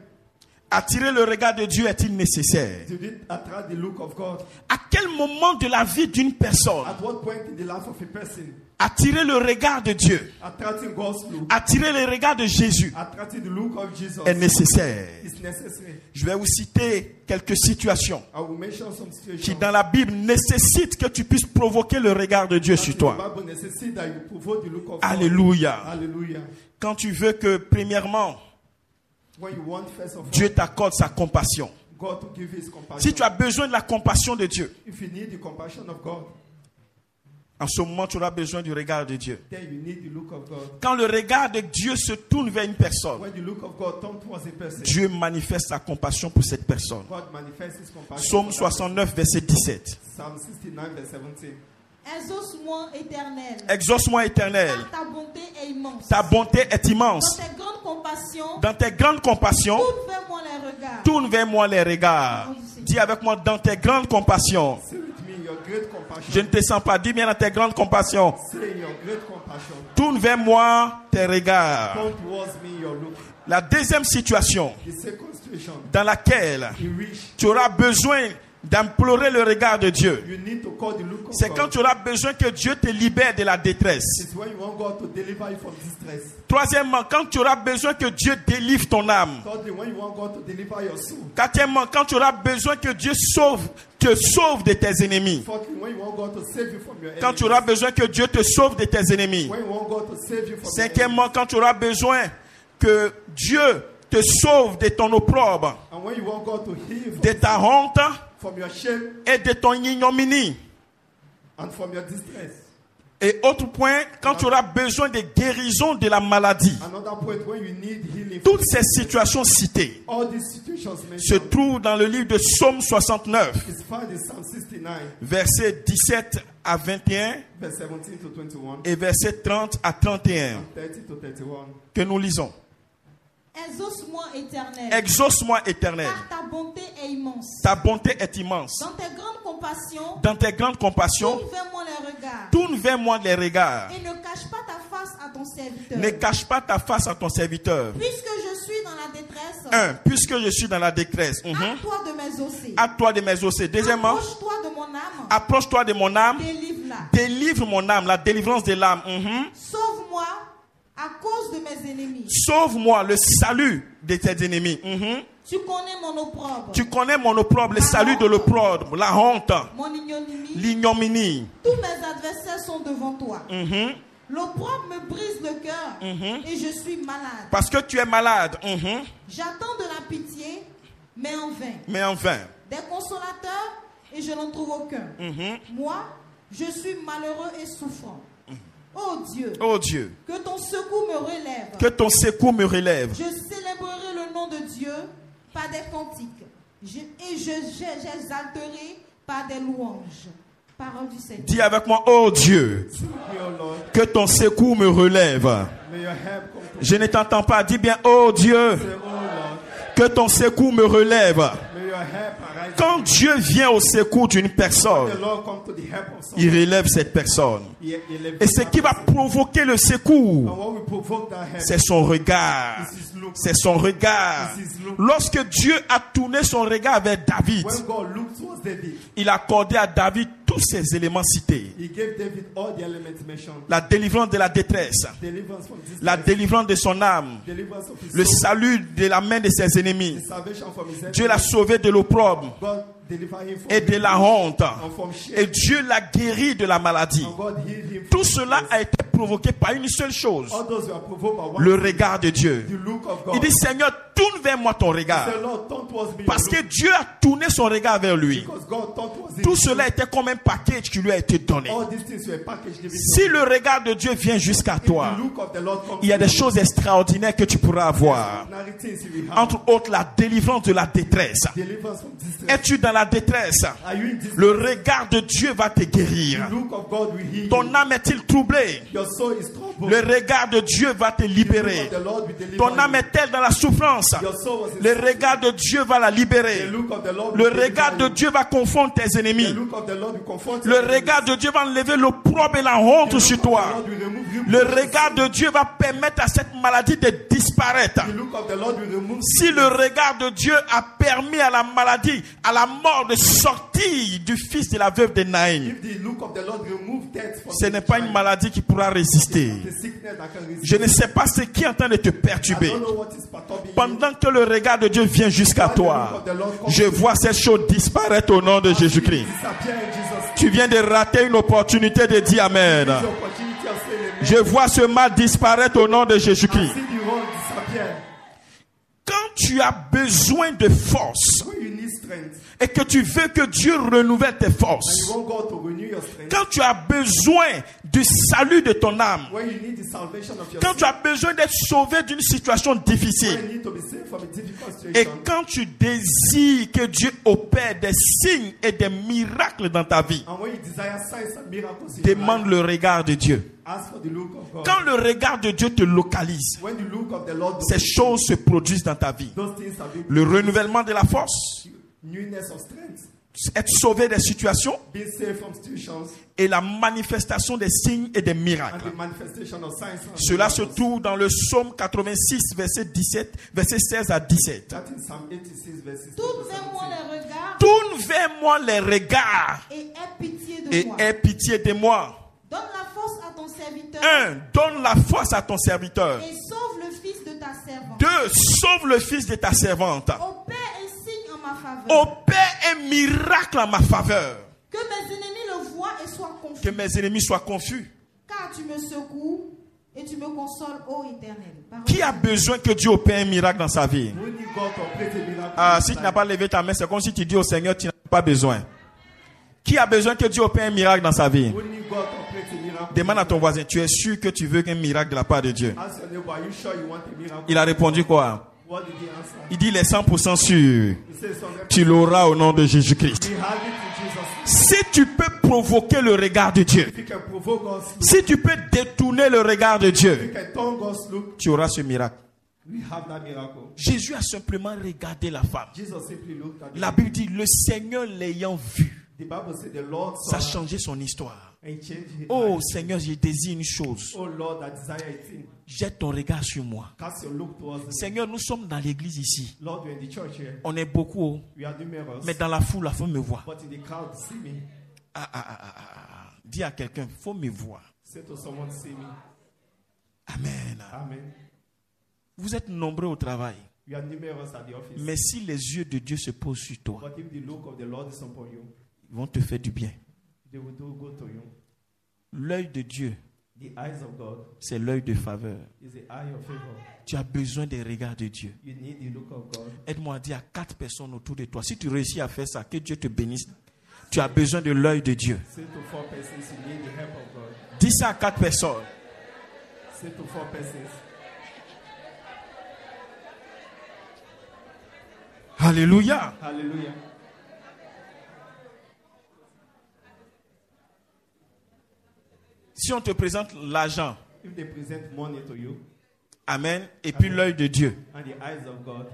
attirer le regard de Dieu est-il nécessaire? did it attract the look of God? À quel moment de la vie d'une personne, At what point in the life of a person, attirer le regard de Dieu, attracting God's look, attirer le regard de Jésus attracting the look of Jesus est nécessaire? is necessary. Je vais vous citer quelques situations I will mention some qui situations dans la Bible nécessitent que tu puisses provoquer le regard de Dieu sur the toi. Bible necessitates that you provoke the look of God. Alléluia. Hallelujah. Quand tu veux que premièrement When you want first of all Dieu t'accorde sa compassion. God to give His compassion. Si tu as besoin de la compassion de Dieu, If you need the compassion of God, en ce moment tu auras besoin du regard de Dieu. then you need the look of God. Quand le regard de Dieu se tourne vers une personne, When the look of God turns towards a person, Dieu manifeste sa compassion pour cette personne. God manifests His compassion. Psaume for that 69, verset 17. person. Psalm 69, verse 17. Exauce-moi, Éternel, Exauce-moi, Éternel. car ta bonté est immense. Ta bonté est Dans immense. tes grandes compassions, Dans tes grandes compassions, tourne vers moi les regards. tourne vers moi les regards. Dis avec moi, dans tes grandes compassions. Say with me your great compassion. Je ne te sens pas. Dis bien dans tes grandes compassions. Say your great compassion. Tourne vers moi tes regards. Turn towards me your look. La deuxième situation The second situation dans laquelle in which tu auras besoin d'implorer le regard de Dieu, you need to call the look of c'est quand God. tu auras besoin que Dieu te libère de la détresse. It's when you want God to deliver you from distress. Troisièmement, quand tu auras besoin que Dieu délivre ton âme. Thirdly, when you want God to deliver your soul. Quatrièmement, quand tu auras besoin que Dieu te sauve de tes ennemis. Fourthly, when you want God to save you from your Quand tu enemies. auras besoin que Dieu te sauve de tes ennemis. When you want God to save you from your Cinquièmement, quand tu auras besoin que Dieu te sauve de ton opprobre, enemies. And when you want God to heal de ta honte from your shame et de ton ignominie. and from your distress. Et autre point, quand tu auras besoin de guérison de la maladie. Another point, when you need healing. Toutes ces situations citées All these situations se mentioned trouvent dans le livre de Psaume 69, is found in Psalm 69, versets 17 à 21 verse 17 to 21, et versets 30 à 31 and 30 to 31. que nous lisons. Exauce-moi, Éternel, Exauce-moi, Éternel. car ta bonté est immense. Ta bonté est immense. Dans tes grandes compassions, Dans tes grandes compassions, tourne vers moi les regards. tourne vers moi les regards. Et ne cache pas ta face à ton serviteur. Ne cache pas ta face à ton serviteur. Puisque je suis dans la détresse, 1. Puisque je suis dans la détresse. hâte-toi de m'exaucer. Hâte-toi de m'exaucer. Deuxièmement, Approche-toi de mon âme. approche-toi de mon âme. Délivre-la. Délivre mon âme, la délivrance de l'âme. Sauve-moi à cause de mes ennemis. Sauve-moi le salut de tes ennemis. Tu connais mon opprobre, Tu connais mon opprobre, le salut de l'opprobre, la honte, mon ignominie. l'ignominie. Tous mes adversaires sont devant toi. L'opprobre me brise le cœur et je suis malade. Parce que tu es malade. J'attends de la pitié, mais en vain. Mais en vain. Des consolateurs et je n'en trouve aucun. Moi, je suis malheureux et souffrant. Oh Dieu, Oh Dieu, que ton secours me relève. que ton secours me relève. Je célébrerai le nom de Dieu par des cantiques j'exalterai par des louanges. Parole du Seigneur. Dis avec moi, oh Dieu, Speak me, O Lord. que ton secours me relève. May your help come to Je ne t'entends pas. Dis bien, oh Dieu, say, O Lord. que ton secours me relève. May your help arise. Quand Dieu vient au secours d'une personne, The Lord come to the help of il someone. relève cette personne. He elevates Et ce that qui va person. provoquer le And secours, what will provoke that help c'est son regard. is his look. C'est son regard. Lorsque Dieu a tourné son regard vers David, When God looked towards David, il a accordé à David tous ces éléments cités. he gave David all the elements mentioned. La délivrance de la détresse, Deliverance from distress, la délivrance de son âme, deliverance of his le soul, salut de la main de ses ennemis. the salvation from his Dieu l'a enemies. sauvé de l'opprobre God delivered him from et de la honte. and from shame. Et Dieu l'a guéri de la maladie. And God healed him from Tout cela sickness. a été provoqué par une seule chose, All those were provoked by one le thing, regard de Dieu. the look of God. Il dit, Seigneur, tourne vers moi ton regard. Say, Lord, turn towards me Parce your que look. Dieu a tourné son regard vers lui. Because God turned towards him. Tout cela était comme un package qui lui a été donné. All these things were packaged given to Si him. le regard de Dieu vient jusqu'à If toi, the look of the Lord comes il y a to des you, choses extraordinaires que tu pourras avoir. ordinary things you will have. Entre autres, la délivrance de la détresse. Deliverance from distress. Es-tu dans la détresse? Are you in distress? Le regard de Dieu va te guérir. The look of God will heal you. Ton âme est-il troublée? Your soul is troubled. Le regard de Dieu va te libérer. The Lord will deliver Ton âme you. est-elle dans la souffrance? Your soul was in Le suffering. regard de Dieu va la libérer. The look of the Lord Le will regard de deliver you. Dieu va confondre tes The ennemis. look of the Lord will confront Le your enemies. regard de Dieu va enlever l'opprobre et la honte The look sur of the toi. Lord will remove Le reproaches. regard de Dieu va permettre à cette maladie de disparaître. The look of the Lord will remove Si le regard de Dieu a permis à la maladie, à la mort de sortir du fils de la veuve de Naïm, If the look of the Lord remove death from ce the n'est pas une child, maladie qui pourra résister. the sickness that can resist. Je ne sais pas ce qui est en train de te I perturber. don't know what is perturbing you. Pendant que le regard de Dieu vient jusqu'à toi, je vois ces choses disparaître au nom de Jésus-Christ. Disappear in Jesus' name. Tu viens de rater une opportunité de dire Amen. The opportunity of saying amen. Je vois ce mal disparaître au nom de Jésus-Christ. See the wrong disappear. Quand tu as besoin de force When you need strength et que tu veux que Dieu renouvelle tes and you forces, want God to renew your strength, quand tu as besoin du salut de ton âme, when you need the salvation of your quand tu soul, as besoin d'être sauvé d'une situation when difficile, you need to be saved from a difficult et situation, quand tu désires que Dieu opère des signes et des miracles dans ta vie, and when you desire signs and miracles in your demande life, le regard de Dieu. ask for the look of God. Quand le regard de Dieu te localise, When the look of the Lord ces choses se produisent dans ta vie. those things are being Le renouvellement de la force, newness of strength, être sauvé des situations being saved from situations, et la manifestation des signes et des and miracles. the manifestation of signs and Cela se miracles. trouve dans le psaume 86, verset 17, verset 16 à 17. That in Psalm 86 verses 16 Tourne to vers moi 17. les regards Tourne vers moi les regards et aie pitié de et moi. aie pitié de moi. Donne la force à ton serviteur 1. Donne la force à ton serviteur. et sauve le fils de ta servante. 2. Sauve le fils de ta servante. Opère un signe en ma faveur. Opère un miracle en ma faveur. Que mes ennemis le voient et soient confus. Que mes ennemis soient confus. Car tu me secoues et tu me consoles, ô Éternel. Parole Qui a de- besoin que Dieu opère un miracle dans sa vie? We need God to operate a miracle. Ah, in si your tu n'as life. pas levé ta main, c'est comme si tu dis au Seigneur, tu n'as pas besoin. Qui a besoin que Dieu opère un miracle dans sa vie? We need God to operate a miracle. Demande à ton voisin, tu es sûr que tu veux un miracle de la part de Dieu? Ask your neighbor, are you sure you want a miracle? Il a répondu quoi? What did he answer? Il dit, il est 100% sûr. He says, Tu l'auras au nom de Jésus-Christ. we have it in Jesus' name. Si tu peux provoquer le regard de Dieu, If you can provoke God's look, si tu peux détourner le regard de if Dieu, you can turn God's look, tu auras ce miracle. we have that miracle. Jésus a simplement regardé la femme. Jesus simply looked at La the Bible dit, le Seigneur l'ayant vu, The Bible said the Lord ça saw a her changé son histoire. and changed his Oh life. Seigneur, je désire une chose. Oh Lord, I desire a thing. Jette ton regard sur moi. Cast your look towards me. Seigneur, nous sommes dans l'église ici. Lord, we're in the church here. On est beaucoup, We are numerous. mais dans la foule me voit. But in the crowd, see me. Dis à quelqu'un, faut me voir. Say to someone, see me. Amen. Amen. Vous êtes nombreux au travail. We are numerous at the office. Mais si les yeux de Dieu se posent sur toi, But if the look of the Lord is upon you, ils vont te faire du bien. they will do good to you. L'œil de Dieu, The eyes of God c'est l'œil de faveur. is the eye of favor. Tu as besoin des regards de Dieu. You need the look of God. Aide-moi à dire à 4 personnes autour de toi. Si tu réussis à faire ça, que Dieu te bénisse. Tu as besoin de l'œil de Dieu. Say to 4 persons, you need the help of God. Dis ça à 4 personnes. Say to 4 persons. Alléluia. Hallelujah. Si on te présente l'argent, If they present money to you amen, et puis l'œil de Dieu, and the eyes of God,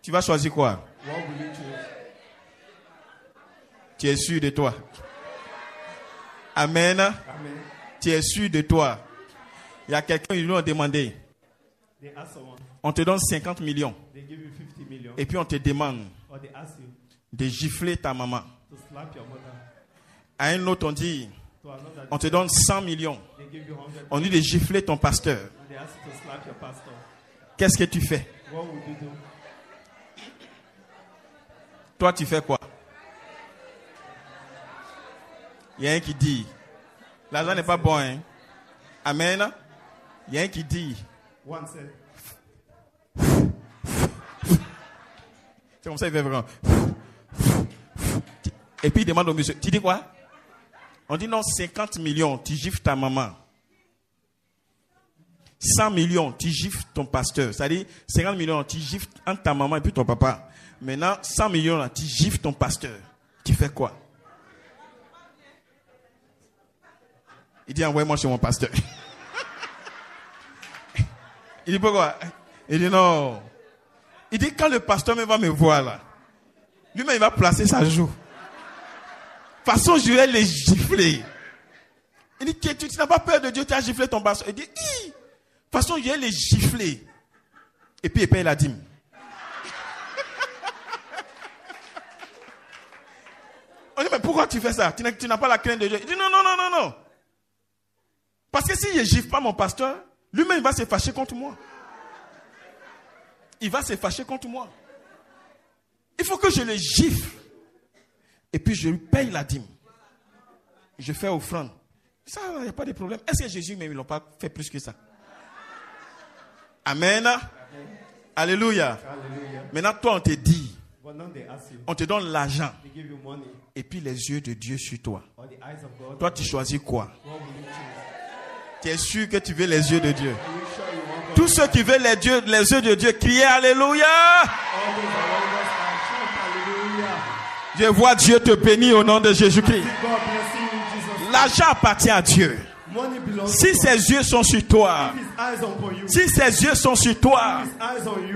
tu vas choisir quoi? what will you choose? Tu es sûr de toi. Amen. Amen. Tu es sûr de toi. Il y a quelqu'un qui lui a demandé, They ask someone, on te donne 50 millions. they give you 50 million, Et puis on te demande or they ask you de gifler ta maman. to slap your mother. À un autre, on dit, To another, on te donne 100 millions. they give you 100 On dit de gifler ton pasteur. and they ask you to slap your pastor. Qu'est-ce que tu fais? What would you do? Toi, tu fais quoi? Il y a un qui dit, l'argent n'est pas bon, hein? Amen. Il y a un qui dit, One said, c'est comme ça, il fait vraiment. Et puis il demande au monsieur, tu dis quoi? On dit non, 50 millions, tu gifles ta maman. 100 millions, tu gifles ton pasteur. C'est-à-dire, 50 millions, tu gifles entre ta maman et puis ton papa. Maintenant, 100 millions, là, tu gifles ton pasteur. Tu fais quoi? Il dit, envoie-moi chez mon pasteur. Il dit pourquoi? Il dit non. Il dit quand le pasteur va me voir là, lui-même il va placer sa joue. De toute façon, je vais les gifler. Il dit, tu n'as pas peur de Dieu, tu as giflé ton pasteur. Il dit, de toute façon, je vais les gifler. Et puis il paye la dîme. On dit, mais pourquoi tu fais ça? Tu n'as pas la crainte de Dieu. Il dit, non. Parce que si je ne gifle pas mon pasteur, lui-même il va se fâcher contre moi. Il va se fâcher contre moi. Il faut que je le gifle. Et puis je lui paye la dîme. Je fais offrande. Ça, il n'y a pas de problème. Est-ce que Jésus même, ils n'ont pas fait plus que ça? Amen. Alléluia. Maintenant, toi, on te dit, on te donne l'argent. Et puis les yeux de Dieu sur toi. Toi, tu choisis quoi? Tu es sûr que tu veux les yeux de Dieu? Tous ceux qui veulent les yeux de Dieu, criez Alléluia. Je vois Dieu te bénir au nom de Jésus-Christ. L'argent appartient à Dieu. Si ses yeux sont sur toi,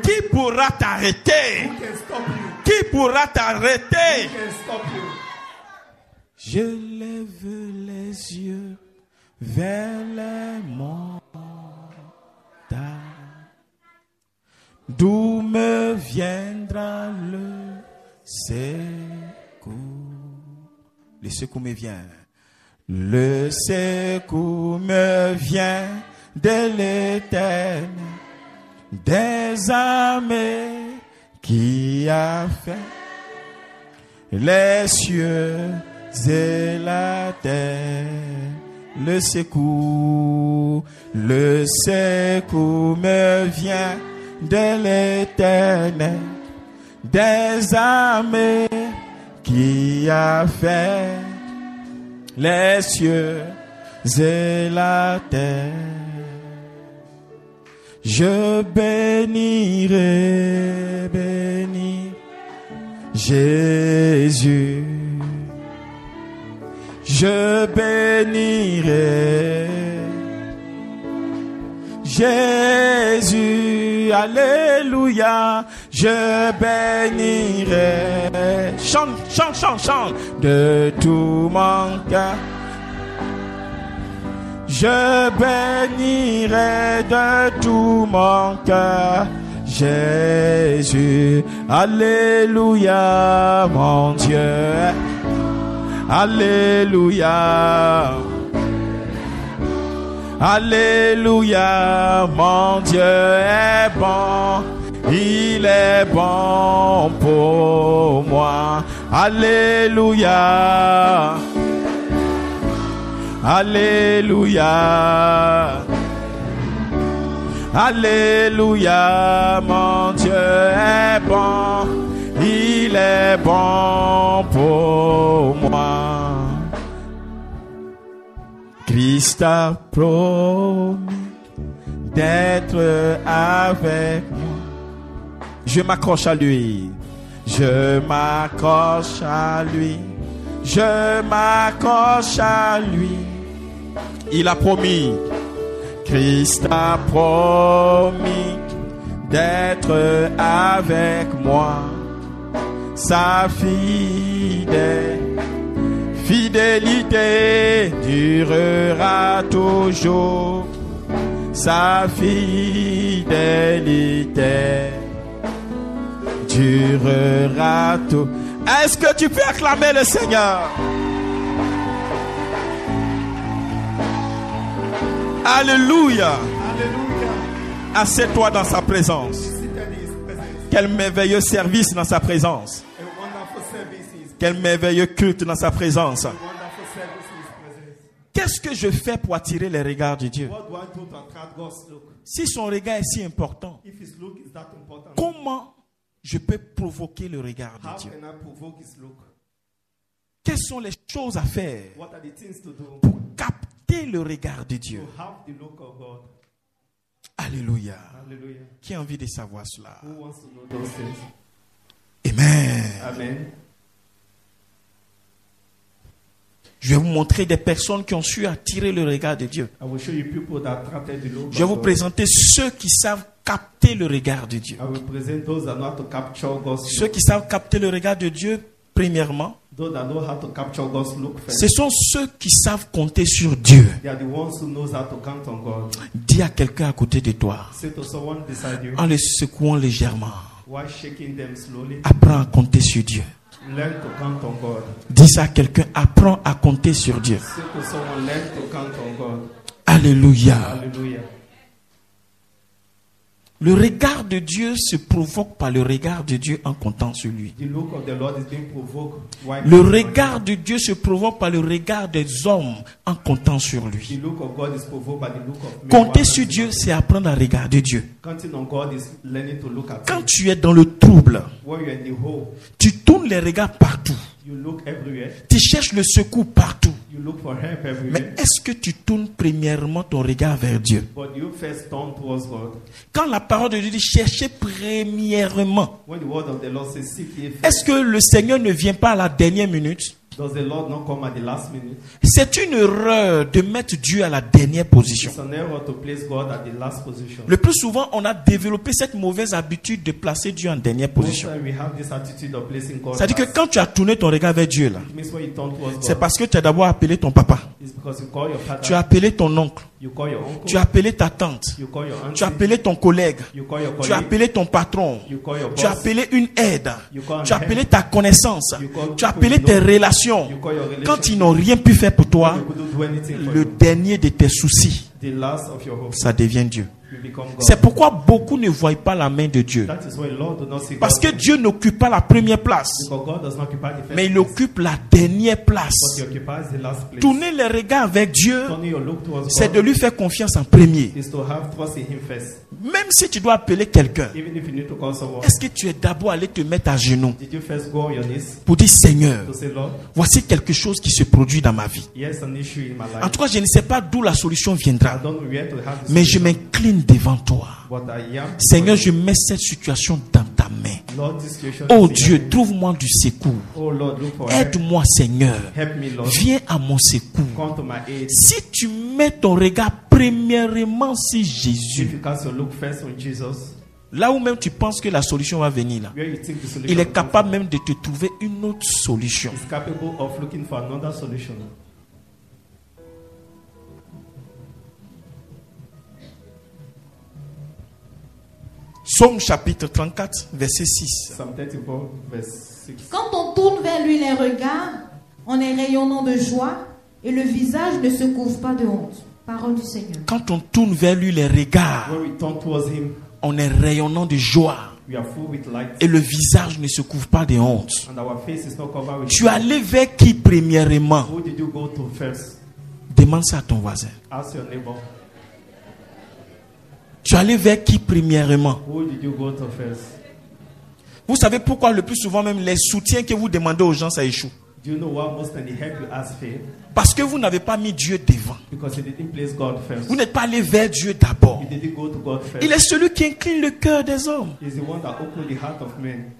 qui pourra t'arrêter? Qui pourra t'arrêter? Je lève les yeux vers les montagnes, d'où me viendra le secours. Le secours me vient. Le secours me vient de l'Éternel, des armées qui a fait les cieux et la terre. Le secours me vient de l'Éternel, des armées qui a fait les cieux et la terre. Je bénirai, Jésus. Je bénirai Jésus, alléluia. Je bénirai, chante de tout mon cœur. Je bénirai de tout mon cœur Jésus, alléluia, mon Dieu. Alléluia. Alléluia, mon Dieu est bon. Il est bon pour moi. Alléluia. Alléluia. Alléluia, mon Dieu est bon. Il est bon pour moi. Christ a promis d'être avec moi. Je m'accroche à lui. Je m'accroche à lui. Je m'accroche à lui. Il a promis. Christ a promis d'être avec moi. Sa fidélité durera toujours. Sa fidélité durera toujours. Est-ce que tu peux acclamer le Seigneur? Alléluia. Assieds-toi dans sa présence. Quel merveilleux service dans sa présence. Quel merveilleux culte dans sa présence. Qu'est-ce que je fais pour attirer les regards de Dieu? Si son regard est si important, comment je peux provoquer le regard de Dieu? Quelles sont les choses à faire pour capter le regard de Dieu? Alléluia. Qui a envie de savoir cela? Amen. Amen. Je vais vous montrer des personnes qui ont su attirer le regard de Dieu. I will show you people that attracted the Lord. Je vais vous présenter ceux qui savent capter le regard de Dieu. I will present those that know how to capture God's Ceux look. qui savent capter le regard de Dieu, premièrement, Those that know how to capture God's look first. ce sont ceux qui savent compter sur Dieu. They are the ones who knows how to count on God. Dis à quelqu'un à côté de toi, Say to someone beside you, en le secouant légèrement, while shaking them slowly, apprends à compter sur Dieu. learn to count on God. Dis ça à quelqu'un, apprends à compter sur Dieu. Say to someone, learn to count on God. Alléluia. Hallelujah. Le regard de Dieu se provoque par le regard de Dieu en comptant sur lui. The look of the Lord is being provoked. Why? Le regard de Dieu se provoque par le regard des hommes en comptant sur The lui. look of God is provoked by the look of men. Compter Why? sur Dieu, c'est apprendre à regarder Dieu. Counting on God is learning to look at Quand Him. tu es dans le trouble, When you're in the hole, tu tournes les regards partout. you look everywhere. Tu cherches le secours partout. You look for help Mais everywhere. est-ce que tu tournes premièrement ton regard vers Dieu? But you first turn towards God. Quand la parole de Dieu dit chercher premièrement, When the word of the Lord says, seek ye first, est-ce que le Seigneur ne vient pas à la dernière minute? does the Lord not come at the last minute? C'est une erreur de mettre Dieu à la dernière position. It's an error to place God at the last position. Le plus souvent, on a développé cette mauvaise habitude de placer Dieu en dernière Most position. time we have this attitude of placing God C'est-à-dire que last. quand tu as tourné ton regard vers Dieu, là, It means when you turn towards c'est God, parce que tu as d'abord appelé ton papa, it's because you call your father, tu as appelé ton oncle, you call your uncle, tu as appelé ta tante, you call your auntie, tu as appelé ton collègue, you call your tu as colleague, appelé ton patron, you call your tu as boss, appelé une aide, you call an tu as appelé help, ta connaissance, you call tu as people appelé you tes know, relations. you call your relation. Quand ils n'ont rien pu faire pour toi, You couldn't do anything for le you. dernier de tes soucis, The last of your hope, ça devient Dieu. you become God. C'est pourquoi beaucoup ne voient pas la main de Dieu. That is why the Lord do not see Parce que God. Dieu n'occupe pas la première place, Because God does not occupy the first mais il place, occupe la dernière but place. He occupies the last place. Tourner les regards avec Dieu, Turning your look towards c'est God de lui faire confiance en premier. is to have trust in Him first. Même si tu dois appeler quelqu'un, Even if you need to call someone, est-ce que tu es d'abord allé te mettre à genoux did you first go on your knees pour dire Seigneur, to say, Lord, voici quelque chose qui se produit dans ma vie. here's an issue in my En life. tout cas, je ne sais pas d'où la solution I viendra, don't know where to have this mais je solution, m'incline devant toi. but I am. Seigneur, je mets cette situation dans ta main. Lord, this situation Oh is in Dieu, your hand. trouve-moi du secours. Oh Lord, look for help. Aide-moi, Seigneur. Help me, Lord. Viens à mon secours. Come to my aid. Si tu mets ton regard premièrement sur If Jésus, you cast your look first on Jesus, là où même tu penses que la solution va venir là, where you think the solution il est will come capable from, même de te trouver une autre solution. is capable of looking for another solution. Psaume chapitre 34, verset 6. Psalm 34, verse 6. Quand on tourne vers lui les regards, on est rayonnant de joie et le visage ne se couvre pas de honte. Parole du Seigneur. Quand on tourne vers lui les regards, When we turn towards Him, on est rayonnant de joie we are full with light, et le visage ne se couvre pas de honte. and our face is not covered with Tu es allé vers qui premièrement? Who did you go to first? Demande ça à ton voisin. Ask your neighbor. Tu es allé vers qui premièrement? Who did you go to first? Vous savez pourquoi le plus souvent même les soutiens que vous demandez aux gens ça échoue? Do you know what most of the help you ask for? Parce que vous n'avez pas mis Dieu devant. Because you didn't place God first. Vous n'êtes pas allé vers Dieu d'abord. You didn't go to God first. Il est celui qui incline le cœur des hommes. He's the one that opened the heart of men.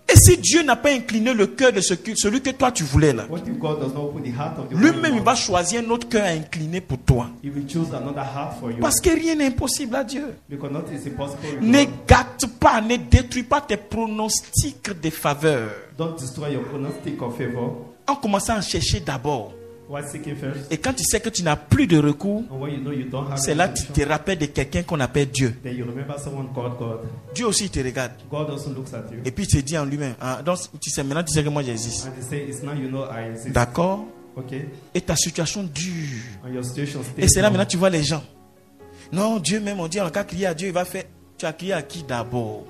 Et si Dieu n'a pas incliné le cœur de celui que toi tu voulais là, What if God does not open the heart of the one lui-même you il va want? choisir un autre cœur à incliner pour toi. He will choose another heart for you. Parce que rien n'est impossible à Dieu. Because nothing is impossible with Ne God. gâte pas, ne détruis pas tes pronostics de faveur. Don't destroy your pronostic of favor. En commençant à chercher d'abord. Why seeking first? Et quand tu sais que tu n'as plus de recours, And when you know you don't have c'est any là que tu solution, te rappelles de quelqu'un qu'on appelle Dieu. then you remember someone called God. Dieu aussi il te regarde. God also looks at you. Et puis il te dit en lui-même, ah, donc tu sais, maintenant tu sais que moi j'existe. And they say, it's now you know I exist. D'accord? Okay? Et ta situation dure. And your situation Et stays c'est là now. maintenant tu vois les gens. Non, Dieu même, on dit, on a qu'à crier à Dieu, il va faire. Tu as crié à qui d'abord?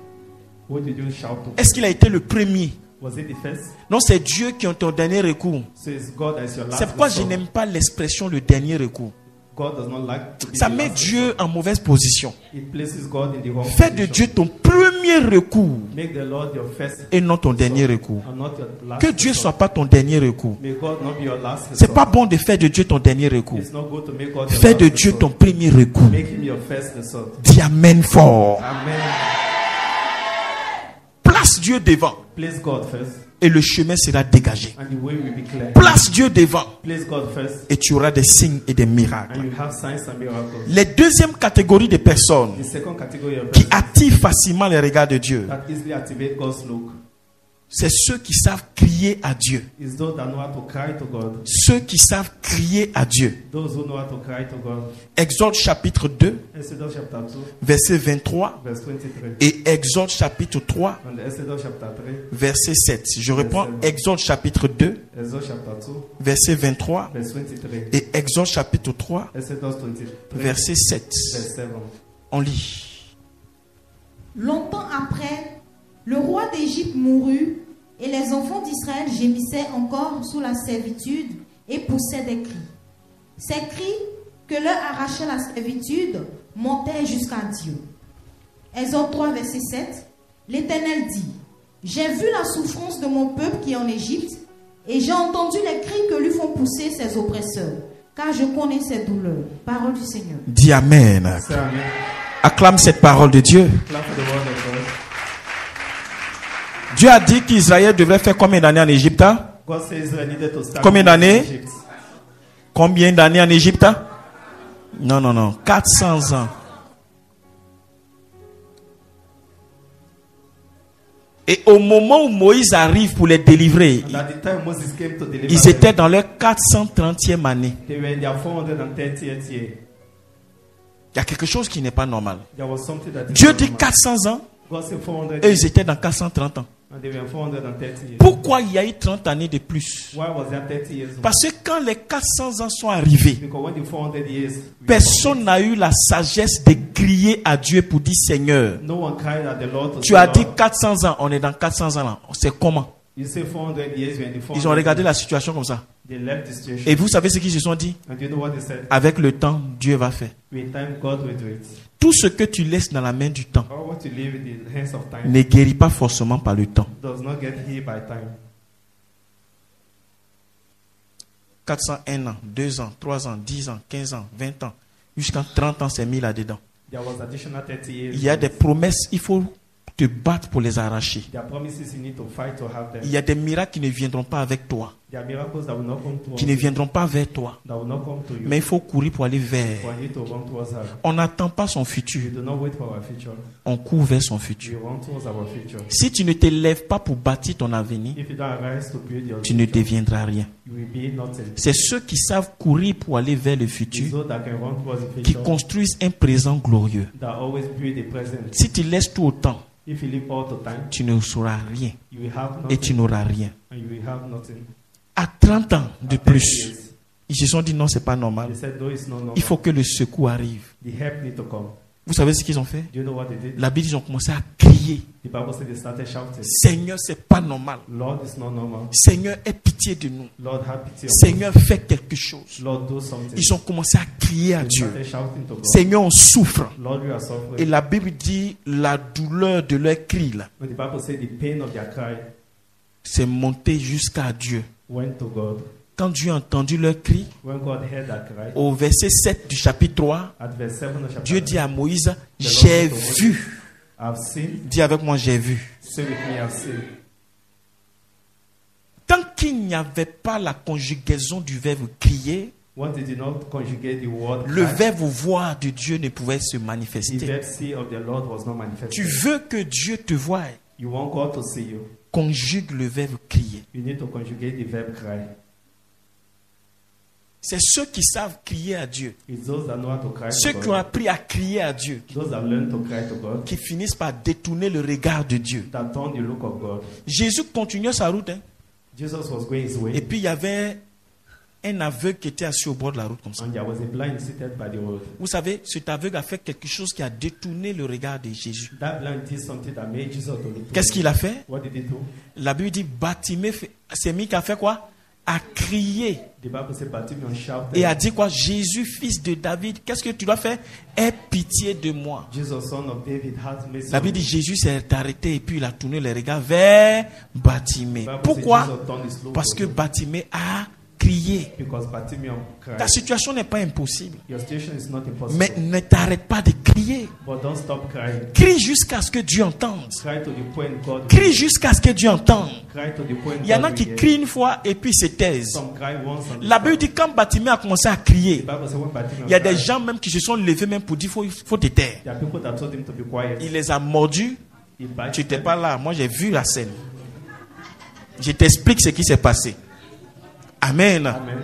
What did you shout to? Est-ce qu'il a été le premier? Was it the first? Non, c'est Dieu qui est ton dernier recours. So it's God as your last C'est pourquoi je resort. n'aime pas l'expression le dernier recours. God does not like to be Ça the met last Dieu en mauvaise position. resort. It places God in the wrong Fais de position. Dieu ton premier recours Make the Lord your first et non ton dernier recours. and not your last Que Dieu resort. soit pas ton dernier recours. May God not be your last C'est resort. pas bon de faire de Dieu ton dernier recours. It's not good to make God your Fais last de Dieu resort. ton premier recours. Make him your first resort. Dis Amen fort. Amen. Place Dieu devant. Place God first. et le chemin sera dégagé. and the way will be clear. Place Dieu devant Place God first, et tu auras des signes et des miracles. and you have signs and miracles. Les deuxième catégorie de personnes The second category of qui persons attirent facilement les regards de Dieu, that easily activate God's look c'est ceux qui savent crier à Dieu. is those that know how to cry to God. Ceux qui savent crier à Dieu. Those who know how to cry to God. Exode chapitre 2, Exodus chapter 2, verset 23 verse 23. et Exode chapitre 3, And Exodus chapter 3, verset 7. Je reprends Exode chapitre 2, Exodus chapter 2, verset 23 verse 23. et Exode chapitre 3, Exodus 23, verset 7. verse 7. On lit. Longtemps après, le roi d'Égypte mourut et les enfants d'Israël gémissaient encore sous la servitude et poussaient des cris. Ces cris que leur arrachait la servitude montaient jusqu'à Dieu. Exode 3, verset 7. L'Éternel dit: j'ai vu la souffrance de mon peuple qui est en Égypte et j'ai entendu les cris que lui font pousser ses oppresseurs, car je connais ses douleurs. Parole du Seigneur. Dis Amen. Say amen. Acclame cette parole de Dieu. Clap for the word of God. Dieu a dit qu'Israël devrait faire combien d'années en Égypte? Hein? God says Israel needed to start Combien d'années? in Egypt. Combien d'années en Égypte? Hein? Non. 400 ans. Et au moment où Moïse arrive pour les délivrer, And at the time Moses came to deliver ils them, étaient dans leur 430e année. they were in their 430th year. Il y a quelque chose qui n'est pas normal. There was something that is Dieu not dit normal. 400 ans God said 400 et ils étaient dans 430 ans. and they were in 430 years. Pourquoi il y a eu 30 années de plus? Why was there 30 years? Parce que quand les 400 ans sont arrivés, Because when the 400 years, personne n'a eu la sagesse de crier à Dieu pour dire Seigneur. no one cried at the Lord to Tu say, as dit Lord, 400 ans, on est dans 400 ans là. C'est comment? you say 400 years, you're in the 400 Ils ont regardé years. la situation comme ça. They left the situation. Et vous savez ce qu'ils se sont dit? And you know what they said? Avec le temps, Dieu va faire. With time, God will do it. Tout ce que tu laisses dans la main du temps Or what you leave in the hands of time ne guérit pas forcément par le temps. does not get healed by time. 401 ans, 2 ans, 3 ans, 10 ans, 15 ans, 20 ans, jusqu'à 30 ans, c'est mis là-dedans. There was additional 30 years. Il y a des promesses, il faut te battre pour les arracher. There are promises you need to fight to have them. Il y a des miracles qui ne viendront pas avec toi, There are miracles that will not come to qui us, ne viendront pas vers toi. that will not come to you. Mais il faut courir pour aller vers. For you to run towards her. On n'attend pas son We futur, do not wait for our future. on court vers son We futur. run towards our future. Si tu ne te lèves pas pour bâtir ton avenir, If you don't arise to build your tu ne future, deviendras rien. you will be nothing. C'est ceux qui savent courir pour aller vers le It's futur those that can run towards the qui future construisent un présent glorieux. that always build the present. Si tu laisses tout au temps, If you live all the time, tu ne sauras rien you will have et tu nothing. n'auras rien. And you will have nothing. À 30 ans de At 30 plus, years, ils se sont dit non, c'est pas they normal. said, no, it's not normal. Il faut que le secours arrive. The help need to come. Vous savez ce qu'ils ont fait? Do you know what they did? La Bible, ils ont commencé à crier. The Bible said they started shouting, Seigneur, c'est pas normal. Lord, it's not normal. Seigneur, aie pitié de nous. Lord, have pity on Seigneur, fais quelque chose. us. Lord, do something. Ils ont commencé à crier à They Dieu. started shouting to God. Seigneur, on souffre. Lord, we are suffering. Et la Bible dit la douleur de leur cri là, When the Bible said the pain of their cry c'est monté jusqu'à Dieu. went to God. Quand Dieu a entendu leur cri, When God heard that cry, au verset 7 du chapitre 3, at verse 7 of chapter Dieu dit à Moïse, the Lord j'ai said to Moses, vu. I've seen. Dis avec moi, j'ai vu. Say with me, I've seen. Tant qu'il n'y avait pas la conjugaison du verbe crier, Once they did not conjugate the word le cry, verbe voir de Dieu ne pouvait se the manifester. verb see of the Lord was not manifested. Tu veux que Dieu te voie, You want God to see you. conjugue le verbe crier. You need to conjugate the verb cry. C'est ceux qui savent crier à Dieu, It's those that know how to cry ceux to qui ont God. appris à crier à Dieu, Those that learn to cry to God. qui finissent par détourner le regard de Dieu. That turn the look of God. Jésus continuait sa route, hein. Jesus was going his way. Et puis il y avait un aveugle qui était assis au bord de la route comme ça. And there was a blind seated by the road. Vous savez, cet aveugle a fait quelque chose qui a détourné le regard de Jésus. That blind did something that made Jesus to look. Qu'est-ce qu'il a fait? What did he do? La Bible dit, Bartimée s'est mis qu'à faire quoi? À crier. The Bible said Bartimaeus shouted. Et a dit quoi? Jésus, fils de David, qu'est-ce que tu dois faire? Aie pitié de moi. Jesus, son of David, has mercy. La on Bible dit, me. Jésus s'est arrêté et puis il a tourné les regards vers Bartimée. The Bible said Pourquoi? Jesus turned his look Parce to que him. Bartimée a crier. Because Bartimaeus cried. Ta situation n'est pas impossible. Your situation is not impossible. Mais ne t'arrête pas de crier. But don't stop crying. Crie jusqu'à ce que Dieu entende. Cry to the point God. Crie jusqu'à ce que Dieu entende. Cry to the point Il y en a God qui will hear. crient une fois et puis se taisent. Some cry once and La Bible dit quand Bartimaeus a commencé à crier, the Bible says when Bartimaeus il y a des cried, gens même qui se sont levés même pour dire faut te taire. there are people that told him to be quiet. Il les a mordus. He bites Tu n'étais them. pas là. Moi, j'ai vu la scène. Je t'explique ce qui s'est passé. Amen. Amen.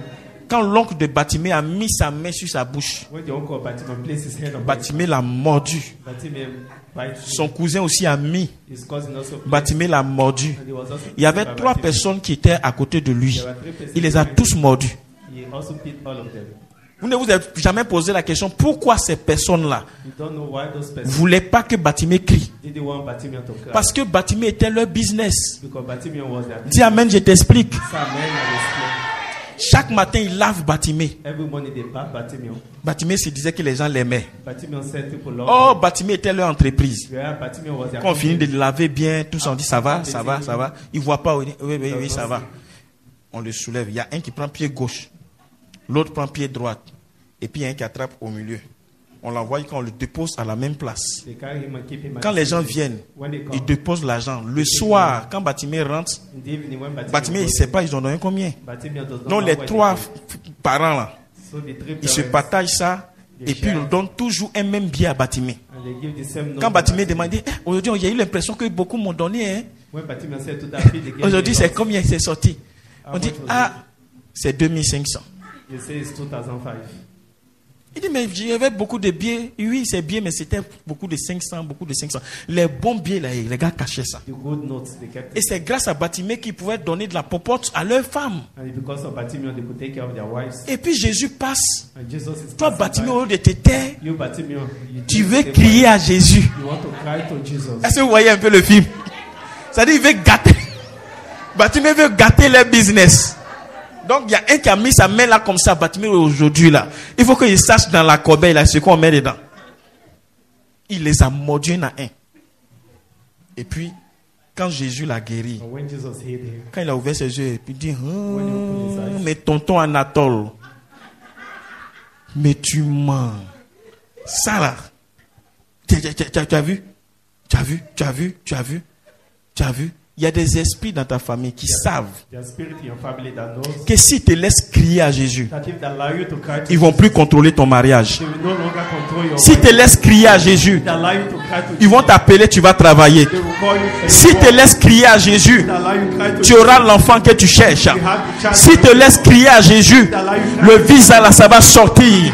Quand l'oncle de Bartimaeus a mis sa main sur sa bouche, When the uncle of Bartimaeus placed his hand on Bartimaeus l'a mordu. Bartimaeus bites Son cousin aussi a mis. his cousin also. Bartimaeus l'a mordu. And he was also Il y avait bitten by 3 Bartimaeus. personnes qui étaient à côté de lui. There were 3 persons Il les a behind tous him. mordus. He also beat all of them. Vous ne vous êtes jamais posé la question pourquoi ces personnes-là You don't know why those ne persons voulaient pas que Bartimaeus crie. didn't want Bartimaeus to cry. Parce que Bartimaeus était leur business. Because Bartimaeus was their Dis Amen, je t'explique. Some men are explained. Chaque matin, il lave Bartimaeus. Every morning they bath Bartimaeus. Bartimaeus se disait que les gens l'aimaient. Bartimaeus said people love Oh, him. Bartimaeus était leur entreprise. Yeah, Bartimaeus was their Quand on finit de company. laver bien, tous on dit ça va, ça va, ça va. Il ne voit pas. Oui, oui, oui, ça va. On le soulève. Il y a un qui prend pied gauche, l'autre prend pied droite. Et puis il y a un qui attrape au milieu. On l'envoie quand on le dépose à la même place. They carry him and keep him at Quand the les same gens place. viennent, When they come, ils déposent l'argent. Le soir, quand Bartimaeus rentre, in the evening when Bartimaeus, il ne sait pas, ils ont donné combien. Bartimaeus does not Donc know les what 3 they do. parents là, So the 3 ils se parents, partagent ça. Et puis ils donnent toujours un même billet à Bartimaeus. and they give the same Quand number. Bartimaeus demandait, aujourd'hui, il y a eu l'impression que beaucoup m'ont donné. Hein. When Bartimaeus said to that fee, they gave Aujourd'hui, him c'est lots. combien c'est sorti? On dit, much was ah, c'est 2500. They say it's 2005. Il dit, mais j'avais beaucoup de billets. Oui, c'est bien, mais c'était beaucoup de 500, beaucoup de 500. Les bons billets, là, les gars cachaient ça. The good notes they kept. Et c'est grâce à Bartimaeus qu'ils pouvaient donner de la popote à leurs femmes. And because of Bartimaeus, they could take care of their wives. Et puis Jésus passe. And Jesus is Toi, passing Bartimaeus, au by. lieu de te taire, You Bartimaeus, tu veux crier à Jésus. You want to cry to Jesus. Est-ce que vous voyez un peu le film? C'est-à-dire, il veut gâter. Bartimaeus veut gâter leur business. Donc, il y a un qui a mis sa main là comme ça, Bartimaeus aujourd'hui là. Il faut qu'il sache dans la corbeille là ce qu'on met dedans. Il les a mordus un à un. Et puis, quand Jésus l'a guéri, And when Jesus healed him, quand il a ouvert ses yeux, il dit, When you open his eyes. mais tonton Anatole, mais tu mens. Ça là, tu as vu? Tu as vu? Tu as vu? Tu as vu? Tu as vu? Il y a des esprits dans ta famille qui savent there's spirit in your family that knows que s'ils te laissent crier à Jésus, that if they allow you to cry to ils vont plus contrôler ton mariage. they will no longer control your S'ils wife. te laissent crier à Jésus, If they allow you to cry to ils vont t'appeler, tu vas travailler. they will call you and S'ils te laissent crier à Jésus, if they allow you to cry to tu auras l'enfant que tu cherches. you have the child. S'ils te laissent crier à Jésus, le visa là, ça va sortir.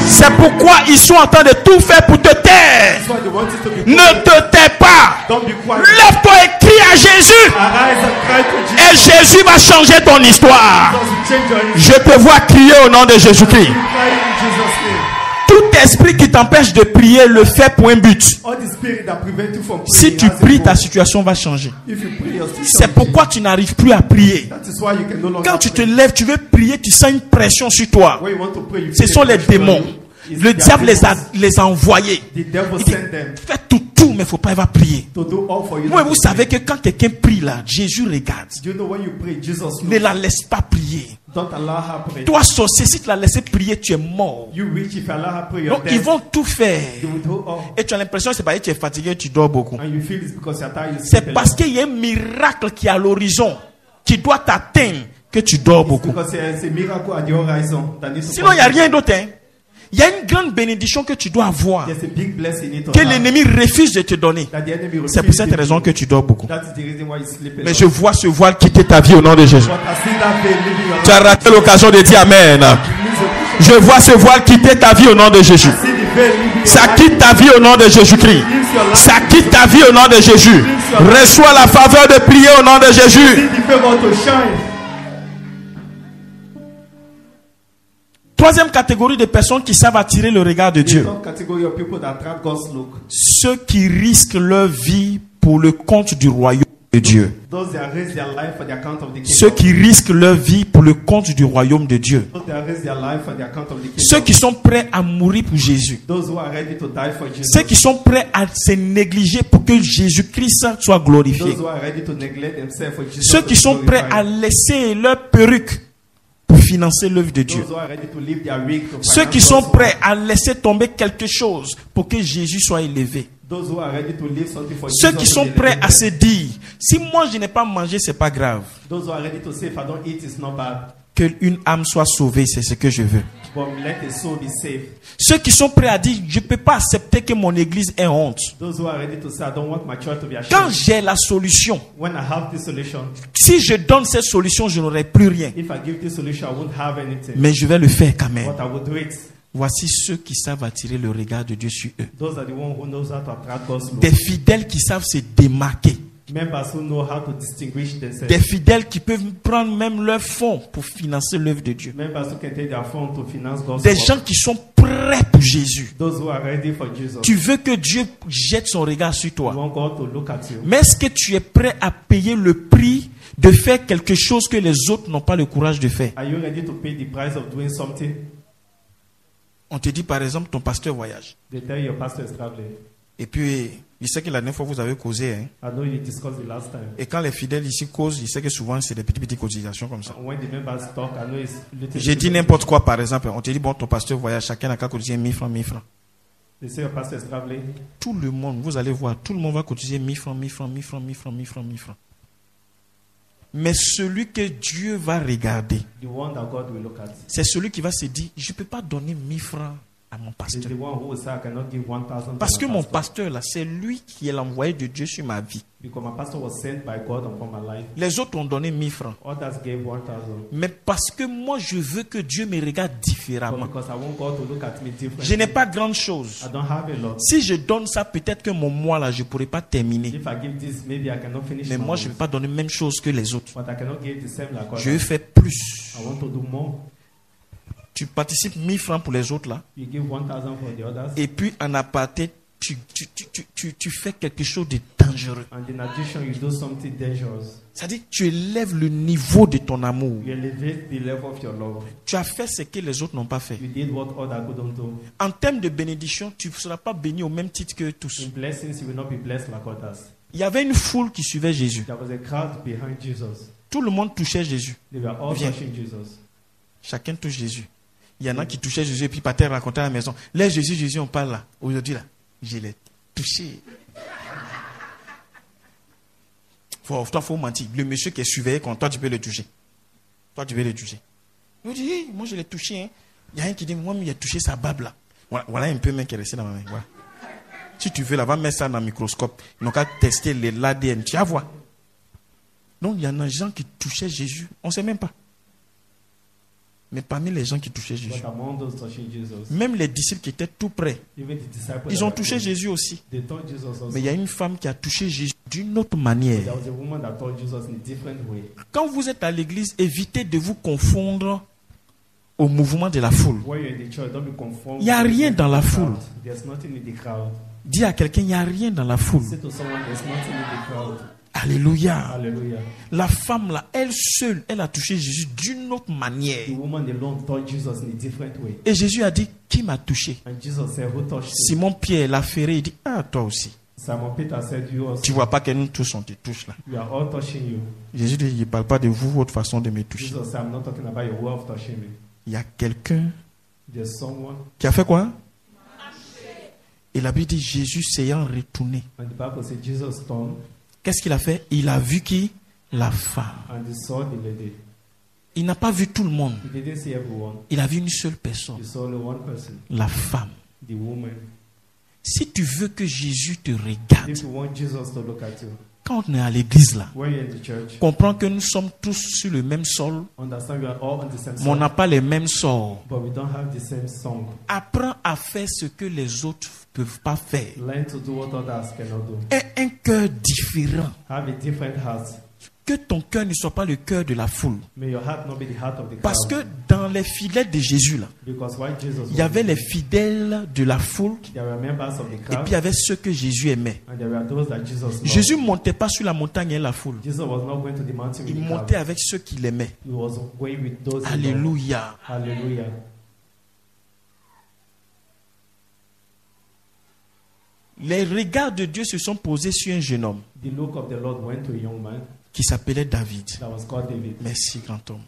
C'est pourquoi ils sont en train de tout faire pour te taire. That's why they want you to be Ne te tais pas. Don't be quiet. Lève-toi et crie à Jésus. Arise and cry to Et Jesus. Jésus va changer ton histoire. Jesus will change your Je te vois crier au nom de Jésus-Christ. cry in Jesus' name. Tout esprit qui t'empêche de prier le fait pour un but. All the spirit that prevent you from praying. Si tu has a pries, goal. ta situation va changer. If you pray, your situation C'est will pourquoi tu n'arrives plus à prier. change. That is why you can no longer Quand tu te pray. lèves, tu veux prier, tu sens une pression sur toi. When you want to pray, you Ce feel sont the les pressure on démons. you. It's Le their diable demons. les a envoyés. The devil Il dit, sent them fais tout, mais il ne faut pas, il va prier. to do all for you. Moi, not vous to savez pray. que quand quelqu'un prie là, Jésus regarde. Do you know when you pray, Jesus Ne looks. la laisse pas prier. Don't allow her pray. Toi, sorcier, si tu la laisses prier, tu es mort. You witch, if you allow her pray, you're Donc, ils dead. vont tout faire. They will do all. Et tu as l'impression que c'est parce que tu es fatigué, tu dors beaucoup. And you feel it's because you're tired. You C'est sleep a parce lot. qu'il y a un miracle qui est à l'horizon, qui doit t'atteindre, que tu dors It's beaucoup. because there's a miracle at the horizon that needs to Sinon, il n'y a come. rien d'autre. Hein. Il y a une grande bénédiction que tu dois avoir, There's a big blessing in it. que l'ennemi refuse de te donner. That the enemy C'est pour refuses cette to raison give que you. tu dors beaucoup. That is the reason why you sleep a Mais lot. je vois ce voile quitter ta vie au nom de Jésus. But I see that veil leaving your Tu as life. raté l'occasion de dire Amen. Je vois ce voile quitter ta vie au nom de Jésus. See the veil leaving your Ça life. quitte ta vie au nom de Jésus-Christ. Ça quitte ta vie au nom de Jésus. Reçois la faveur de prier au nom de Jésus. See the favor to shine. Troisième catégorie de personnes qui savent attirer le regard de The Dieu. third category of people that attract God's look. Ceux qui risquent leur vie pour le compte du royaume de Dieu. Those that raise their life for the account of the kingdom. Ceux qui risquent leur vie pour le compte du royaume de Dieu. Those that raise their life for the account of the kingdom. Ceux qui sont prêts à mourir pour Jésus. Those who are ready to die for Jesus. Ceux qui sont prêts à se négliger pour que Jésus-Christ soit glorifié. Those who are ready to neglect themselves for Jesus. Ceux to qui be sont prêts glorified. à laisser leur perruque pour financer l'œuvre de Dieu. Those who are ready to leave their week to Ceux finance qui sont God's prêts work. à laisser tomber quelque chose pour que Jésus soit élevé. Those who are ready to leave something for Ceux Jesus qui to sont be prêts à se elevated. dire, si moi je n'ai pas mangé, c'est pas grave. Those who are ready to say, if I don't eat, it's not bad. Qu'une âme soit sauvée, c'est ce que je veux. But let the soul be saved. Ceux qui sont prêts à dire, je ne peux pas accepter que mon église ait honte. Those who are ready to say, I don't want my church to be Quand ashamed. j'ai la solution, When I have this solution, si je donne cette solution, je n'aurai plus rien. if I give this solution, I won't have anything. Mais je vais le faire quand même. But I will do it. Voici ceux qui savent attirer le regard de Dieu sur eux. Those are the ones who knows how to attract God's Des love. fidèles qui savent se démarquer. Members who know how to distinguish Des themselves. fidèles qui peuvent prendre même leurs fonds pour financer l'œuvre de Dieu. Members who can take their phone to finance God's Des work. gens qui sont prêts pour Jésus. Those who are ready for Jesus. Tu veux que Dieu jette son regard sur You toi. want God to look at you. Mais est-ce que tu es prêt à payer le prix de faire quelque chose que les autres n'ont pas le courage de faire? Are you ready to pay the price of doing something? On te dit par exemple, ton pasteur voyage. They tell you your pastor is traveling. Et puis, il sait que la dernière fois vous avez causé. Hein. I know you discussed the last time. Et quand les fidèles ici causent, il sait que souvent c'est des petites cotisations comme ça. And when the members talk, I know it's little. J'ai dit n'importe quoi par exemple. On te dit, bon, ton pasteur voyage, chacun n'a qu'à cotiser 1000 francs, 1000 francs. They say your pastor is traveling. Tout le monde, vous allez voir, tout le monde va cotiser 1000 francs, 1000 francs, 1000 francs, 1000 francs, 1000 francs, 1000 francs. Mais celui que Dieu va regarder, The one that God will look at c'est celui qui va se dire, je ne peux pas donner 1000 francs à mon is pasteur. the one who will say, I cannot give 1,000 to Parce que my mon pastor. pasteur là, c'est lui qui est l'envoyé de Dieu sur ma vie. Because my pastor was sent by God upon my life. Les autres ont donné 1000 francs. Others gave 1,000. Mais parce que moi, je veux que Dieu me regarde But différemment. because I want God to look at me differently. Je n'ai pas grande chose. I don't have a lot. Si je donne ça, peut-être que mon mois là, je ne pourrai pas terminer. If I give this, maybe I cannot finish Mais my moi, je ne vais own. pas donner la même chose que les autres. But I cannot give the same like Je veux others. faire plus. I want to do more. Tu participes 1000 francs pour les autres là. You give 1,000 for the others. Et puis en aparté, tu fais quelque chose de dangereux. And in addition, you do something dangerous. C'est-à-dire, tu élèves le niveau de ton amour. You elevate the level of your love. Tu as fait ce que les autres n'ont pas fait. You did what others couldn't do. En termes de bénédiction, tu ne seras pas béni au même titre que tous. In blessings, you will not be blessed like others. Il y avait une foule qui suivait Jésus. There was a crowd behind Jesus. Tout le monde touchait Jésus. They were all Viens. touching Jesus. Chacun touche Jésus. Il y en a qui touchaient Jésus et puis partaient raconter à la maison. Là, Jésus, on parle là. Aujourd'hui, là, je l'ai touché. Toi, faut mentir. Le monsieur qui est surveillé, quand toi, tu peux le toucher. Toi, tu peux le toucher. Il dit, hey, moi, je l'ai touché. Hein. Il y a un qui dit, moi, il a touché sa barbe là. Voilà un peu même qui est resté dans ma main. Voilà. Si tu veux, là, va mettre ça dans le microscope. Ils n'ont qu'à tester l'ADN. Tu vas voir. Donc, il y en a des gens qui touchaient Jésus. On ne sait même pas. Mais parmi les gens qui touchaient Jésus, But among those touching Jesus, même les disciples qui étaient tout près, even the disciples, ils that ont were touché close, Jésus aussi. they touched Jesus also. Mais il y a une femme qui a touché Jésus d'une autre manière. There was a woman that touched Jesus in a different way. Quand vous êtes à l'église, évitez de vous confondre au mouvement de la foule. When you're in the church, don't be conformed. Il n'y a rien dans la foule. There's nothing in the crowd. Dis à quelqu'un, il n'y a rien dans la foule. Say to someone, there's nothing in the crowd. Alléluia. Hallelujah. La femme là, elle seule, elle a touché Jésus d'une autre manière. The woman alone touched Jesus in a different way. Et Jésus a dit, qui m'a touché? And Jesus said, who touched him? Simon Pierre l'a ferré, il dit, ah toi aussi. Simon Peter said, you also. Tu vois pas que nous tous on te touche là. We are all touching you. Jésus dit, il ne parle pas de vous, votre façon de me toucher. Jesus said, I'm not talking about your way of touching me. Il y a quelqu'un There's someone. qui a fait quoi? Et la Bible dit, Jésus s'ayant retourné. And the Bible says Jesus turned Qu'est-ce qu'il a fait? Il a vu qui? La femme. and he saw the lady. Il n'a pas vu tout le monde. He didn't see everyone. Il a vu une seule personne. He saw only one person, La femme. the woman. Si tu veux que Jésus te regarde, If you want Jesus to look at you, quand on est à l'église là, when you're in the church, comprends que nous sommes tous sur le même sol, understand we are all on the same mais on song, n'a pas les mêmes sorts. but we don't have the same song. Apprends à faire ce que les autres ne peuvent pas faire. Learn to do what others cannot do. Aie un cœur différent. Have a different heart. Que ton cœur ne soit pas le cœur de la foule. May your heart not be the heart of the crowd. Parce que dans les fidèles de Jésus là, Because while Jesus il y was avait les there, fidèles de la foule there were members of the et crowd, puis il y avait ceux que Jésus aimait. and there were those that Jesus loved. Jésus ne montait pas sur la montagne et la foule. Jesus was not going to the mountain with Il the montait crowd. avec ceux qu'il aimait. He was going with those he loved. Alléluia. Hallelujah. Les regards de Dieu se sont posés sur un jeune homme The look of the Lord went to a young man qui s'appelait David. that was called David. Merci, grand homme.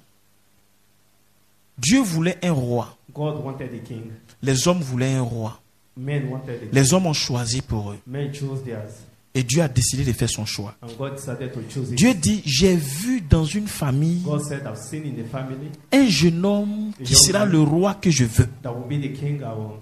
Dieu voulait un roi. God wanted a king. Les hommes voulaient un roi. Men wanted a king. Les hommes ont choisi pour eux. Men chose theirs. Et Dieu a décidé de faire son choix. And God decided to choose it. Dieu dit, j'ai vu dans une famille God said, I've seen in the family un jeune homme qui sera le roi que je veux. that will be the king I want.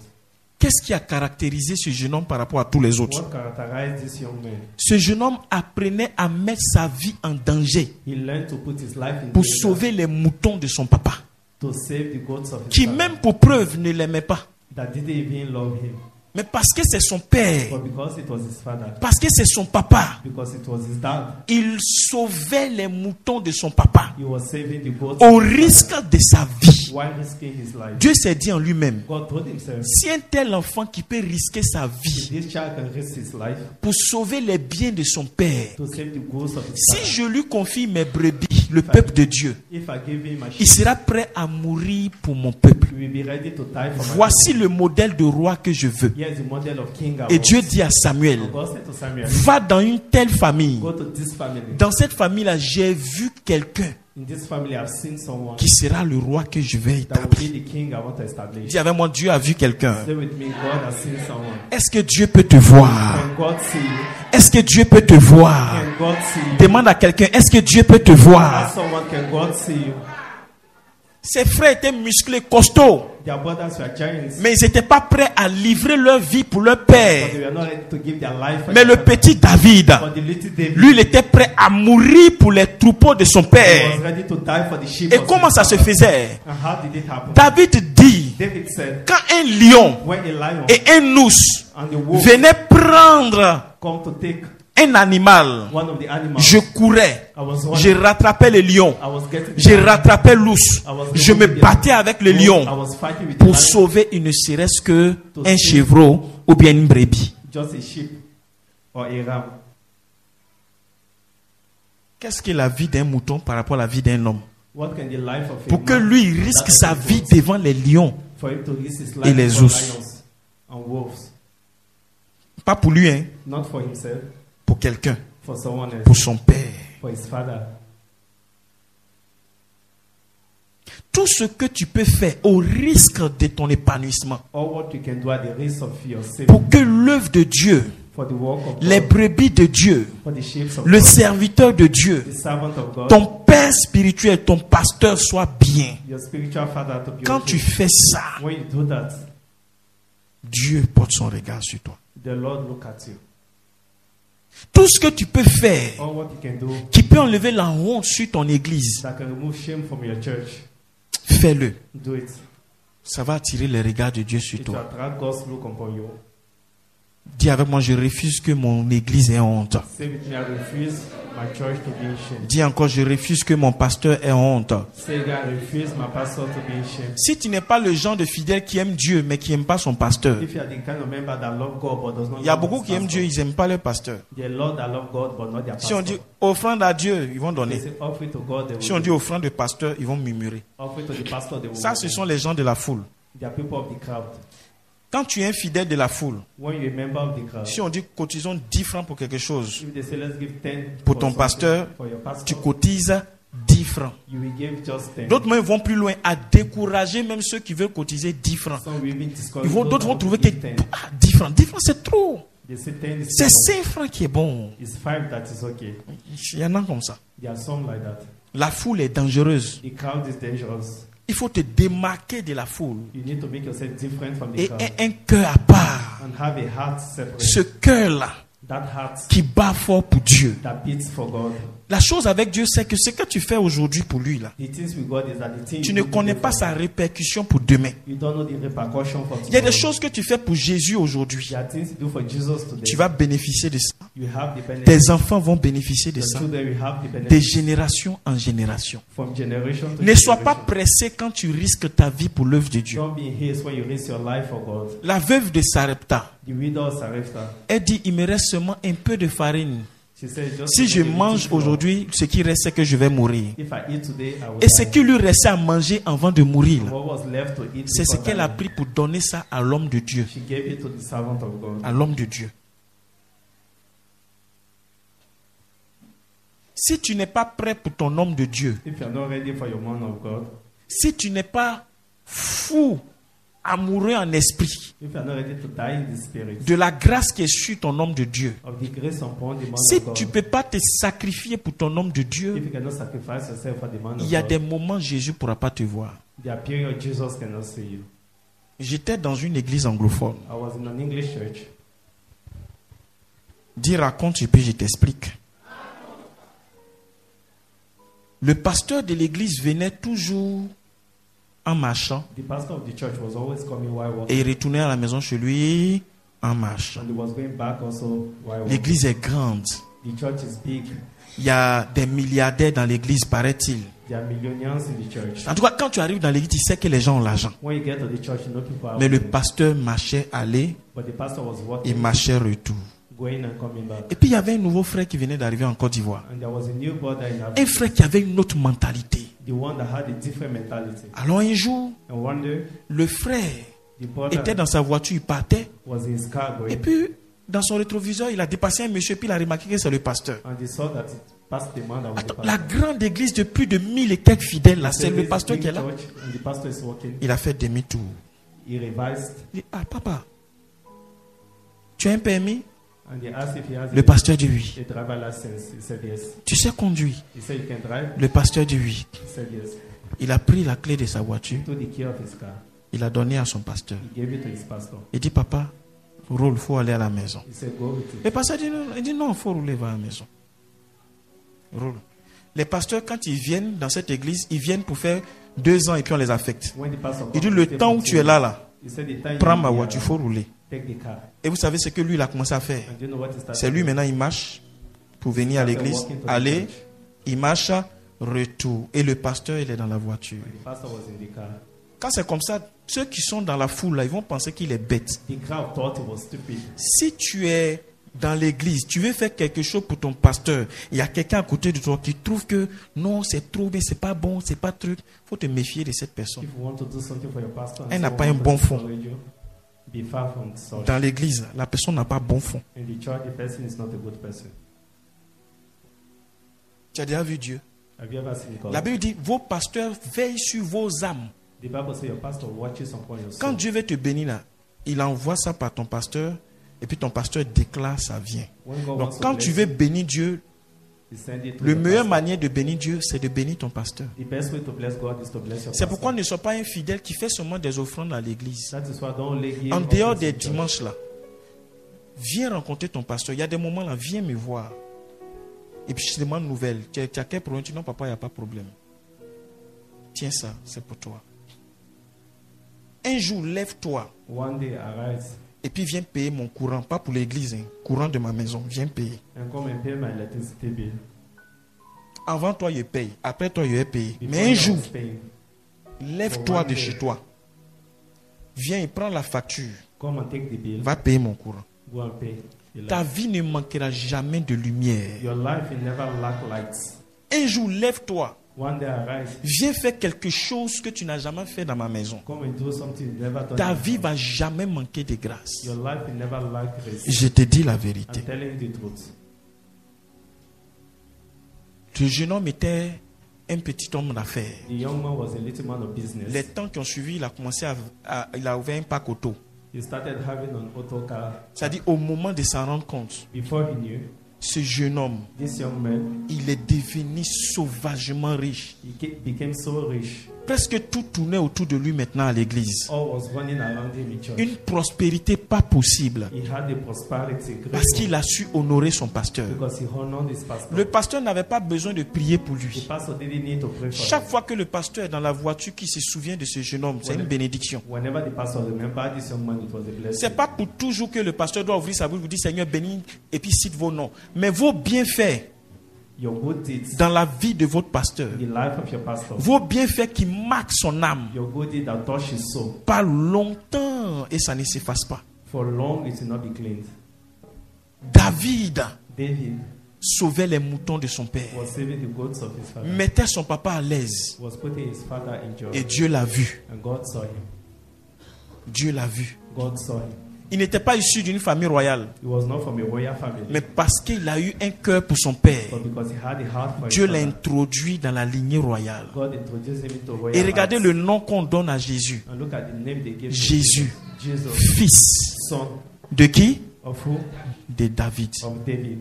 Qu'est-ce qui a caractérisé ce jeune homme par rapport à tous les autres? What characterized this young man? Ce jeune homme apprenait à mettre sa vie en danger He learned to put his life in pour danger sauver les moutons de son papa, to save the goats of his qui father, même pour preuve ne l'aimait pas. that didn't even love him. Mais parce que c'est son père, But because it was his father, parce que c'est son papa, because it was his dad, il sauvait les moutons de son papa he was saving the goats au of his risque father de sa vie. while risking his life. Dieu s'est dit en lui-même, God told himself, si un tel enfant qui peut risquer sa if vie this child can risk his life pour sauver les biens de son père, to save the goats of his si father, je lui confie mes brebis, le peuple de Dieu, if I give him a il sheep, sera prêt à mourir pour mon peuple. he will be ready to die for my Voici le modèle de roi que je veux. people. Here is the model of king I Et want. Dieu dit à Samuel, God said to Samuel, va dans une telle famille. go to this family. Dans cette famille-là, j'ai vu quelqu'un In this family, I've seen someone qui sera le roi que je vais that will établir. be the king I want to establish. Dis avec moi, Dieu a vu quelqu'un. Say with me, God has seen someone. Est-ce que Dieu peut te voir? Can God see you? Est-ce que Dieu peut te voir? Can God see you? Demande à quelqu'un, est-ce que Dieu peut te Ask voir? someone, can God see you? Ses frères étaient musclés, costauds, Their brothers were giants, mais ils n'étaient pas prêts à livrer leur vie pour leur but père. they were not ready to give their life for Mais le their petit David, But the little David lui, il était prêt à mourir pour les troupeaux de son was père. ready to die for the sheep Et of comment his ça se father. faisait? And how did it happen? David dit, David said, quand un lion when a lion et un ours and the wolf venaient prendre come to take un animal, one of the animals, je courais, I was je running, rattrapais le lion, I was getting je the lion, rattrapais l'ours, je me battais avec le I lion was fighting with the pour lion, sauver une serait-ce que un chevreau ou bien une brebis. just a sheep or a ram. Qu'est-ce que la vie d'un mouton par rapport à la vie d'un homme? What can the life of a Pour que man lui il risque that sa a vie wolf, devant les lions, for him to risk his et life les for ours. lions and wolves, pas pour lui, hein, not for himself, pour quelqu'un, for someone else, pour son père. for his father. Tout ce que tu peux faire au risque de ton épanouissement, All what you can do at the risk of your saving, pour que l'œuvre de Dieu, for the work of les God, brebis de Dieu, for the sheep of le God, serviteur de Dieu, the servant of God, ton père spirituel, ton pasteur soit bien. your spiritual father to be Quand okay. tu fais ça, When you do that, Dieu porte son regard sur toi. the Lord look at you. Tout ce que tu peux faire All what you can do qui peut enlever la honte sur ton église, that can remove shame from your church, fais-le. do it. Ça va attirer le regard de Dieu sur It will toi. attract God's look upon you. Dis avec moi, je refuse que mon église ait honte. Say with me, I refuse my church to be in shame. Dis encore, je refuse que mon pasteur ait honte. Say again, I refuse my pastor to be in shame. Si tu n'es pas le genre de fidèle qui aime Dieu, mais qui n'aime pas son pasteur, If you are the kind of member that love God but does not il y a love beaucoup his qui aiment pastor, Dieu, ils n'aiment pas leur pasteur. there are a lot that love God but not their Si on pastor. dit offrande à Dieu, ils vont They donner. say offer it to God, they will Si on dit do. offrande de pasteur, ils vont murmurer. Offer it to the pastor, they will Ça, do. ce sont les gens de la foule. They are people of the crowd. Quand tu es un fidèle de la foule, When you're a member of the crowd, si on dit cotisons 10 francs pour quelque chose, if they say let's give 10 pour for ton something, pasteur, for your pastor, tu cotises 10 francs. you will give just 10. D'autres même vont plus loin, à décourager même ceux qui veulent cotiser 10 francs. Some will even discourage D'autres those vont that trouver want que to give 10. 10 francs, 10 francs c'est trop. They say 10 is C'est too much. 5 francs qui est bon. It's 5 that is okay. Il y en a comme ça. There are some like that. La foule est dangereuse. The crowd is dangerous. Il faut te démarquer de la foule. You need to make yourself different from the Et crowd un cœur à part. and have a heart separate. Ce cœur-là That heart qui bat fort pour Dieu. that beats for God. La chose avec Dieu, c'est que ce que tu fais aujourd'hui pour lui, là, The things with God is that the things tu you ne do connais today pas for sa God, répercussion pour demain. you don't know the repercussion for Il y a des tomorrow. choses que tu fais pour Jésus aujourd'hui. There are things you do for Jesus today. Tu vas bénéficier de ça. You have the benefit. Tes enfants vont bénéficier de Your ça. children will have the De benefit génération en génération. from generation to Ne sois pas generation. pressé quand tu risques ta vie pour l'œuvre de Dieu. Don't be in haste when you risk your life for God. La veuve de Sarepta, The widow of Sarepta, elle dit, il me reste seulement un peu de farine. she said, just Si a je little mange flour. aujourd'hui, ce qui reste, c'est que je vais mourir. If I eat today, I will Et ce die. qui lui restait à manger avant de mourir, là, What was left to eat c'est ce before qu'elle a dying, pris pour donner ça à l'homme de Dieu. she gave it to the servant of God. À l'homme de Dieu. Si tu n'es pas prêt pour ton homme de Dieu, If you're not ready for your man of God, Si tu n'es pas fou, amoureux en esprit, If you are not ready to die in the spirit, de la grâce qui est sur ton homme de Dieu, of the grace upon the man si of God, tu ne peux pas te sacrifier pour ton homme de if Dieu, you cannot sacrifice yourself for the man il of y a God, des moments où Jésus ne pourra pas te voir. there are periods Jesus cannot see you. J'étais dans une église anglophone. I was in an English church. Dis raconte et puis je t'explique. Le pasteur de l'église venait toujours en marchant The pastor of the church was always coming while et walking, il retournait à la maison chez lui en marchant. and he was going back also while walking. L'église est grande. The church is big. Il y a des milliardaires dans l'église, paraît-il. There are millionaires in the church. En tout cas, quand tu arrives dans l'église, tu sais que les gens ont l'argent. When you get to the church, you know people are Mais le working. pasteur marchait aller But the pastor was et walking, marchait retour. going and coming back. Et puis il y avait un nouveau frère qui venait d'arriver en Côte d'Ivoire. And there was a new brother in Un Africa, frère qui avait une autre mentalité. the one that had a different mentality. Alors un jour, And one day, le frère the brother était dans sa voiture, il partait. was in his car Et going, puis, dans son rétroviseur, il a dépassé un monsieur, puis il a remarqué que c'est le pasteur. and he saw that it passed the man that was the Attends, la pastor. grande église de plus de 1000 et quelques fidèles, là, c'est There le is pasteur big qui est là. church, and the pastor is walking. Il a fait demi-tour. He revised, Il dit, ah papa, tu as un permis? and he asked if he has Le pasteur dit oui. a driver license. He said yes. Tu sais conduire? He said you can drive. Le pasteur dit oui. He said yes. Il a pris la clé de sa voiture, He took the key of his car. il a donné à son pasteur. He gave it to his pastor. Il dit, papa, roule, il faut aller à la maison. He said go with it. Le pasteur dit non, il faut rouler, va à la maison. Roule. Les pasteurs, quand ils viennent dans cette église, ils viennent pour faire 2 ans et puis on les affecte. When the pastor Il dit, comes le to stay temps for où tu 2 es là, he said the time prends you ma are voiture, il faut rouler. take the car. Et vous savez ce que lui, il a commencé à faire. And do you know what he started C'est lui, doing? maintenant, il marche pour venir à l'église, aller, il marche, retour. Et le pasteur, il est dans la voiture. The pastor was in the car. Quand c'est comme ça, ceux qui sont dans la foule, là, ils vont penser qu'il est bête. The crowd thought he was stupid. Si tu es dans l'église, tu veux faire quelque chose pour ton pasteur, il y a quelqu'un à côté de toi qui trouve que non, c'est trop bien, c'est pas bon, c'est pas truc, il faut te méfier de cette personne. If you want to do something for your pastor, and Elle n'a someone pas un wants bon to fond. encourage you, be far from such. Dans l'église, la personne n'a pas bon fond. In the church, the person is not a good person. Tu as déjà vu Dieu? Have you ever seen God? La Bible dit, vos pasteurs veillent sur vos âmes. The Bible says your pastor watches upon your Quand soul. Dieu veut te bénir, là, il envoie ça par ton pasteur, et puis ton pasteur déclare, ça vient. When God wants Donc to quand bless tu veux bénir Dieu, you, he send it to le your meilleur pastor. manière de bénir Dieu, c'est de bénir ton pasteur. The best way to bless God is to bless your C'est pastor. pourquoi ne sois pas un fidèle qui fait seulement des offrandes à l'église. That is why don't only give En dehors offerings des in church. dimanches là, viens rencontrer ton pasteur. Il y a des moments là, viens me voir. Et puis je te demande une nouvelle. Tu as quel problème? Tu dis non, papa, il n'y a pas de problème. Tiens ça, c'est pour toi. Un jour, lève-toi One day arise et puis viens payer mon courant. Pas pour l'église, hein, courant de ma maison. Viens payer. and come and pay my electricity bill. Avant toi, je paye. Après toi, je vais payer. Before Mais un I jour, was paying, lève-toi one de day. chez toi. Viens et prends la facture. come and take the bill. Va payer mon courant. Go and pay. the Ta light. vie ne manquera jamais de lumière. Your life will never lack lights. Un jour, lève-toi. One day arise. Viens faire quelque chose que tu n'as jamais fait dans ma maison. Come and do something you never done. Ta in vie your va life. jamais manquer de grâce. Your life will never lack grace. Je te dis la vérité. I'm telling you the truth. Le jeune homme était un petit homme d'affaires. The young man was a little man of business. Les temps qui ont suivi, il a commencé il a ouvert un pack auto. He started having an auto car. C'est-à-dire au moment de s'en rendre compte, Before he knew, ce jeune homme, this young man, il est devenu sauvagement riche. became so rich. Presque tout tournait autour de lui maintenant à l'église. All was running around him in church. Une prospérité pas possible He had a prosperity great parce qu'il a su honorer son pasteur. because he honored his pastor. Le pasteur n'avait pas besoin de prier pour The lui. pastor didn't need to pray for Chaque him. fois que le pasteur est dans la voiture qui se souvient de ce jeune homme, c'est une bénédiction. Whenever the pastor remembered this young man, it was a blessing. C'est pas pour toujours que le pasteur doit ouvrir sa bouche et vous dire Seigneur bénis et puis cite vos noms. Mais vos bienfaits Your good deeds dans la vie de votre pasteur, in the life of your pastor. vos bienfaits qui marquent son âme, Your good deed that touch his soul. pas longtemps et ça ne s'efface pas. For long it will not be cleansed. David David sauvait les moutons de son père, was saving the goats of his father. mettait son papa à l'aise Was putting his father in joy. et Dieu l'a vu. And God saw him. Dieu l'a vu. God saw him. Il n'était pas issu d'une famille royale. He was not from a royal family. Mais parce qu'il a eu un cœur pour son père, But because he had a heart for Dieu his l'a father, introduit dans la lignée royale. God introduced him into royal Et regardez house. le nom qu'on donne à Jésus. And look at the name they gave Jésus, to him. Jesus, fils son de qui? of who? De David. Of David.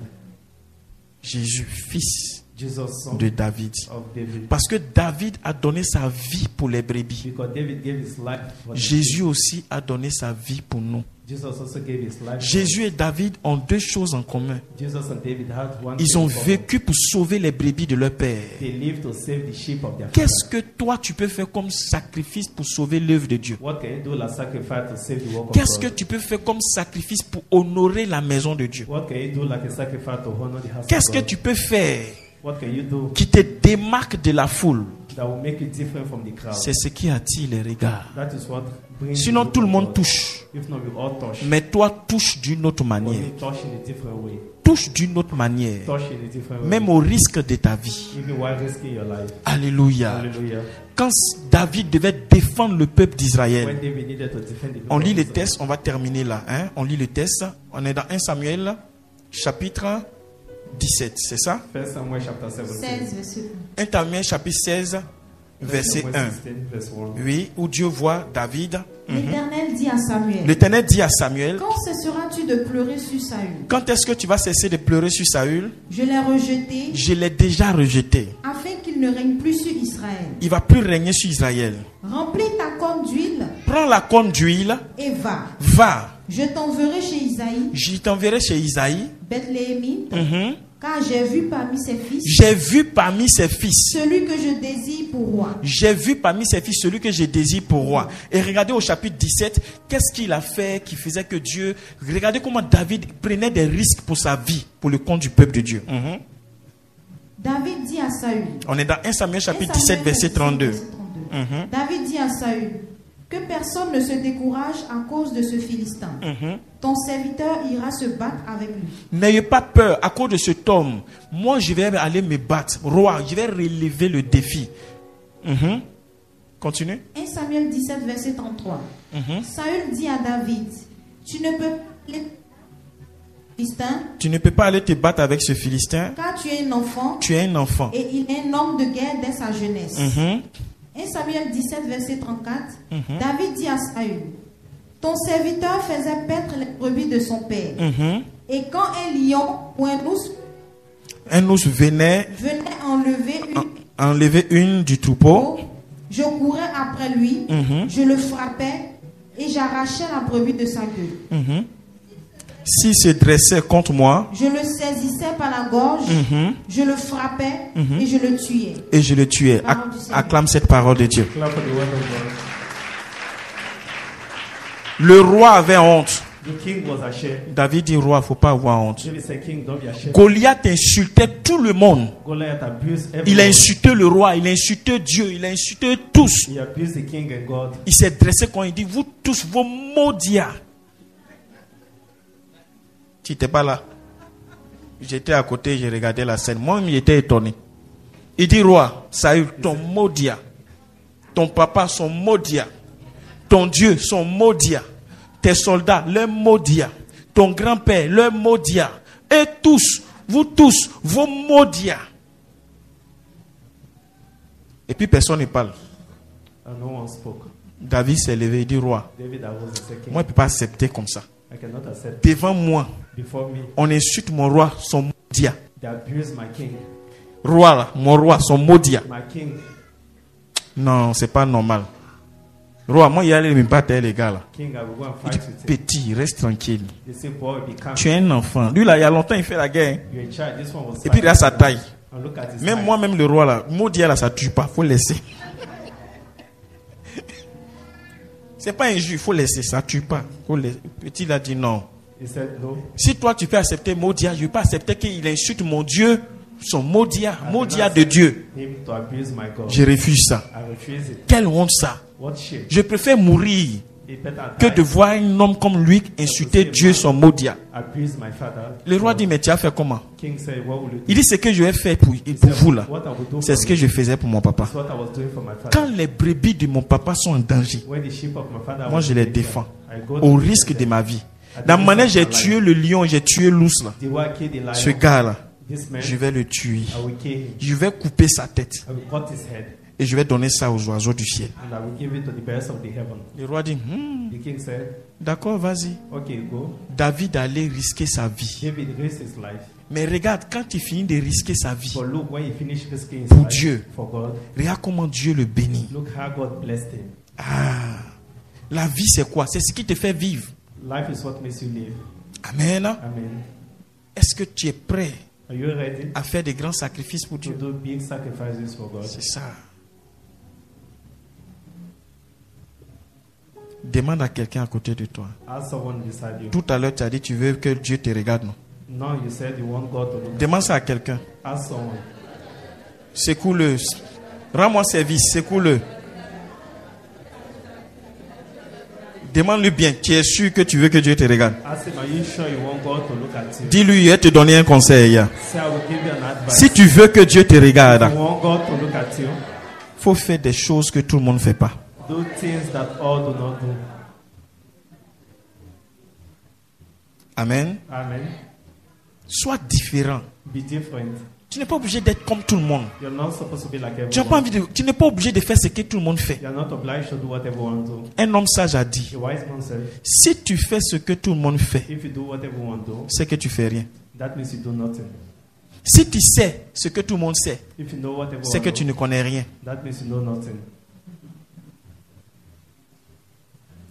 Jésus, fils Jesus, son de David. of David. Parce que David a donné sa vie pour les brebis. Because David gave his life for the Jésus aussi a donné sa vie pour nous. Jesus also gave his life. Jésus et David ont deux choses en commun. Jesus and David had one Ils thing ont in common. vécu pour sauver les brebis de leur père. They lived to save the sheep of their father. Qu'est-ce que toi tu peux faire comme sacrifice pour sauver l'œuvre de Dieu? What can you do like sacrifice to save the work of Qu'est-ce que God? tu peux faire comme sacrifice pour honorer la maison de Dieu? What can you do like a sacrifice to honor the house Qu'est-ce of que God? tu peux faire What can you do qui te démarque de la foule? that will make it different from the crowd? C'est ce qui attire les regards. That is what brings Sinon the tout le look of monde God. touche. If not, we all touch. Mais toi touche d'une autre But manière. we touch in a different way. Touche d'une autre manière. Touch in a different way. Même au risque de ta vie. Even while risking your life. Alléluia. Hallelujah. Quand David devait défendre le peuple d'Israël, When David needed to defend the people on lit of le Israel. texte, on va terminer là. Hein? On lit le texte. On est dans 1 Samuel, chapitre 17, c'est ça? 1 Samuel chapter 17. 16, verset 1. 1 Samuel, chapitre 16, verset 1. 16, verse 1. Oui, où Dieu voit David. L'Éternel dit à Samuel, L'Éternel dit à Samuel, quand cesseras-tu de pleurer sur Saül? quand est-ce que tu vas cesser de pleurer sur Saül? Je l'ai rejeté Je l'ai déjà rejeté. afin qu'il ne règne plus sur Israël. Il va plus régner sur Israël. Remplis ta corne d'huile Prends la corne d'huile, et va. va. Je t'enverrai chez Isaïe, Je t'enverrai chez Isaïe. Bethléemite, Mhm. car j'ai vu parmi ses fils J'ai vu parmi ses fils. celui que je désire pour roi. J'ai vu parmi ses fils celui que je désire pour roi. Et regardez au chapitre 17, qu'est-ce qu'il a fait qui faisait que Dieu... Regardez comment David prenait des risques pour sa vie, pour le compte du peuple de Dieu. Mhm. David dit à Saül, On est dans 1 Samuel chapitre 1 Samuel 17, verset 32. verset 32. Mhm. David dit à Saül, que personne ne se décourage à cause de ce Philistin. Mhm. Ton serviteur ira se battre avec lui. N'ayez pas peur à cause de cet homme. Moi, je vais aller me battre. Roi, je vais relever le défi. Mhm. Continue. 1 Samuel 17, verset 33. Mhm. Saül dit à David, tu ne peux les Philistin, Tu ne peux pas aller te battre avec ce Philistin. car tu es un enfant Tu es un enfant. et il est un homme de guerre dès sa jeunesse. Mhm. 1 Samuel 17, verset 34. David dit à Saül, ton serviteur faisait paître les brebis de son père. Mhm. Et quand un lion ou un ours Un ours venait venait enlever une enlever une du troupeau. peau, je courais après lui, Mhm. je le frappais et j'arrachais la brebis de sa queue. Mhm. S'il se dressait contre moi, Je le saisissais par la gorge, mhm, je le frappais et je le tuais. et je le tuais. Parole du Seigneur. Acclame cette parole de Dieu. Clap for the word of God. Le roi avait honte. The king was ashamed. David dit, roi, faut pas avoir honte. David said, king, don't be ashamed. Goliath insultait tout le monde. Goliath abused Il a everyone. insulté le roi, il a insulté Dieu, il a insulté tous. He abused the king and God. Il s'est dressé quand il dit, vous tous, vos maudits. Tu n'étais pas là. J'étais à côté, j'ai regardé la scène. Moi-même, j'étais étonné. Il dit, roi, Saül, ton maudit. Ton papa, son maudit. Ton Dieu, son maudit. Tes soldats, leur maudit. Ton grand-père, leur maudit. Et tous, vous tous, vos maudits. Et puis personne ne parle. And no one spoke. David s'est levé et dit, roi, David, I was the second. moi je ne peux pas accepter comme ça. I cannot accept. Devant moi, Before me, on insulte mon roi, son maudit. they abused my king. Roi, là, mon roi, son maudit. My king, Non, c'est pas normal. Roi, moi, il allait me battre, les gars là. king, I will go and Il dit, fight with him. petit, reste tranquille. They say, boy, be calm. Tu es un enfant. Lui là, il y a longtemps, il fait la guerre. Hein. You're a child. This one was Et puis il a sa taille. And look at his Même height. moi-même, le roi là, maudit là, ça tue pas. Faut laisser. C'est pas injuste, faut laisser, ça tue pas. Faut laisser. Petit il a dit non. He said, no. Si toi tu peux accepter maudit, je ne vais pas accepter qu'il insulte mon Dieu, son maudit de Dieu. Him to abuse my God. Je refuse ça. I refuse it. Quelle honte ça. What shame? Je préfère mourir He better que die. de voir un homme comme lui insulter Dieu, son maudit. Abuse my father. Le roi dit, mais tu as fait comment? King said, what will you do? Il dit, ce que je vais faire pour vous là, What I will do c'est for ce que you je faisais pour mon papa. is what I was doing for my father. Quand les brebis de mon papa sont en danger, When the sheep of my father moi was je les in danger, défends I go au to risque them de ma vie. La manière j'ai tué le lion, j'ai tué l'ours là. The way I killed the lion, Ce gars là, this man, je vais le tuer. I will kill him. Je vais couper sa tête I will cut his head, et je vais donner ça aux oiseaux du ciel. and I will give it to the birds of the heaven. Le roi dit, The king said, d'accord, vas-y. okay, go. David allait risquer sa vie. David risked his life. Mais regarde, quand il finit de risquer sa vie But look, when he finished risking his pour life Dieu, for God, regarde comment Dieu le bénit. look how God blessed him. Ah, la vie c'est quoi? C'est ce qui te fait vivre. Life is what makes you live. Amen. Amen. Est-ce que tu es prêt Are you ready à faire des grands sacrifices pour to Dieu? do big sacrifices for God? C'est ça. Demande à quelqu'un à côté de toi. Ask someone beside you. Tout à l'heure, tu as dit tu veux que Dieu te regarde, non? Now you said you want God to look. Demande ça à quelqu'un. Ask someone. Secoue-le. Rends-moi service. Secoue-le. Demande-lui bien. Tu es sûr que tu veux que Dieu te regarde? Ask him, are you sure you want God to look at you? Dis-lui, il va te donner un conseil. Say, I will give you an advice. Si tu veux que Dieu te regarde, You want God to look at you? faut faire des choses que tout le monde ne fait pas. Do things that all do not do. Amen. Amen. Sois différent. Be different. Tu n'es pas obligé d'être comme tout le monde. You're not supposed to be like Tu n'as pas everyone. envie de, tu n'es pas obligé de faire ce que tout le monde fait. You're not obliged to do what everyone do. Un homme sage a dit, The wise man said, si tu fais ce que tout le monde fait, if you do what everyone do, c'est que tu fais rien. that means you do nothing. Si tu sais ce que tout le monde sait, If you know what everyone c'est que tu do, ne connais rien. that means you know nothing.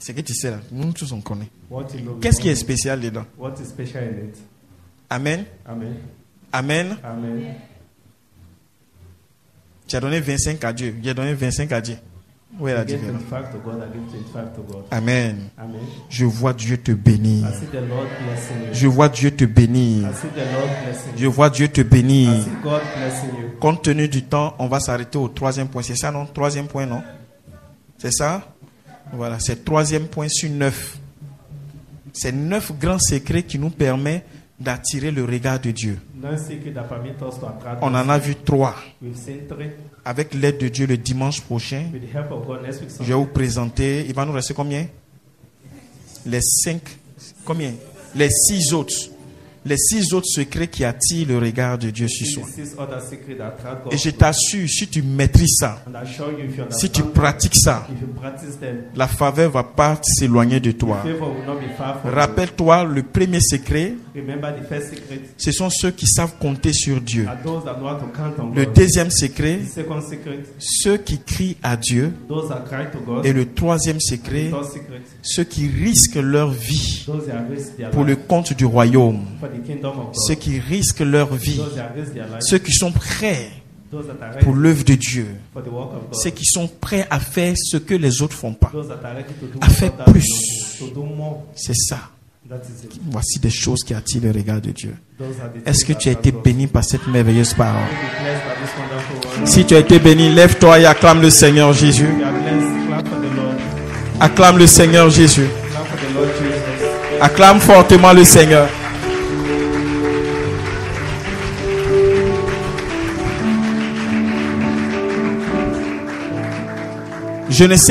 C'est que tu sais là, nous tous on connaît. What you know, Qu'est-ce qui est spécial dedans? what is special in it? Amen. Amen. Amen. Amen. Tu as donné 25 à Dieu. J'ai donné 25 à Dieu. Où est la I give différence? 25 to God, I give 25 to God. Amen. Amen. Je vois Dieu te bénir. I see the Lord blessing you. Je vois Dieu te bénir. I see the Lord blessing Je you. vois Dieu te bénir. I see God blessing you. Compte tenu du temps, on va s'arrêter au troisième point. C'est ça, non? Troisième point, non? C'est ça? Voilà, c'est troisième point sur 9. C'est 9 grands secrets qui nous permettent d'attirer le regard de Dieu. No secret that permit us to attract On en a vu 3. We've seen 3. Avec l'aide de Dieu, le dimanche prochain, With the help of God, next week je Sunday, vais vous présenter. Il va nous rester combien? Les 5. Combien? Les 6 autres. Les 6 autres secrets qui attirent le regard de Dieu sur soi. the 6 other secrets that attract God. Et je t'assure, si tu maîtrises ça, And I show you if you si tu understand, pratiques ça, if you practice them, la faveur va pas s'éloigner de toi. favor will not be far from Rappelle-toi, le premier secret, you. Remember the first secret ce sont ceux qui savent compter sur Dieu. are those that know how to count on Le God. deuxième secret, The second secret, ceux qui crient à Dieu. those that cry to God. Et le troisième The secret, third secret, ceux qui risquent leur vie those that risk their pour le life compte du royaume. for the kingdom of God. Ceux qui risquent leur vie. Those that risk their life, Ceux qui sont prêts those that are pour ready l'œuvre de Dieu. for the work of God. Ceux qui sont prêts à faire ce que les autres font pas. Those that are ready to do À faire what others plus. don't do, to do more. C'est ça. That is it. Voici des choses qui attirent le regard de Dieu. Those are the Est-ce que things tu as that été attract God. béni par cette merveilleuse parole? Be blessed by this wonderful word. Si tu as été béni, lève-toi et acclame le Seigneur Jésus. You are blessed. Clap for the Lord. Acclame le Seigneur Jésus. Clap for the Lord Jesus. Acclame fortement le Seigneur. Je ne sais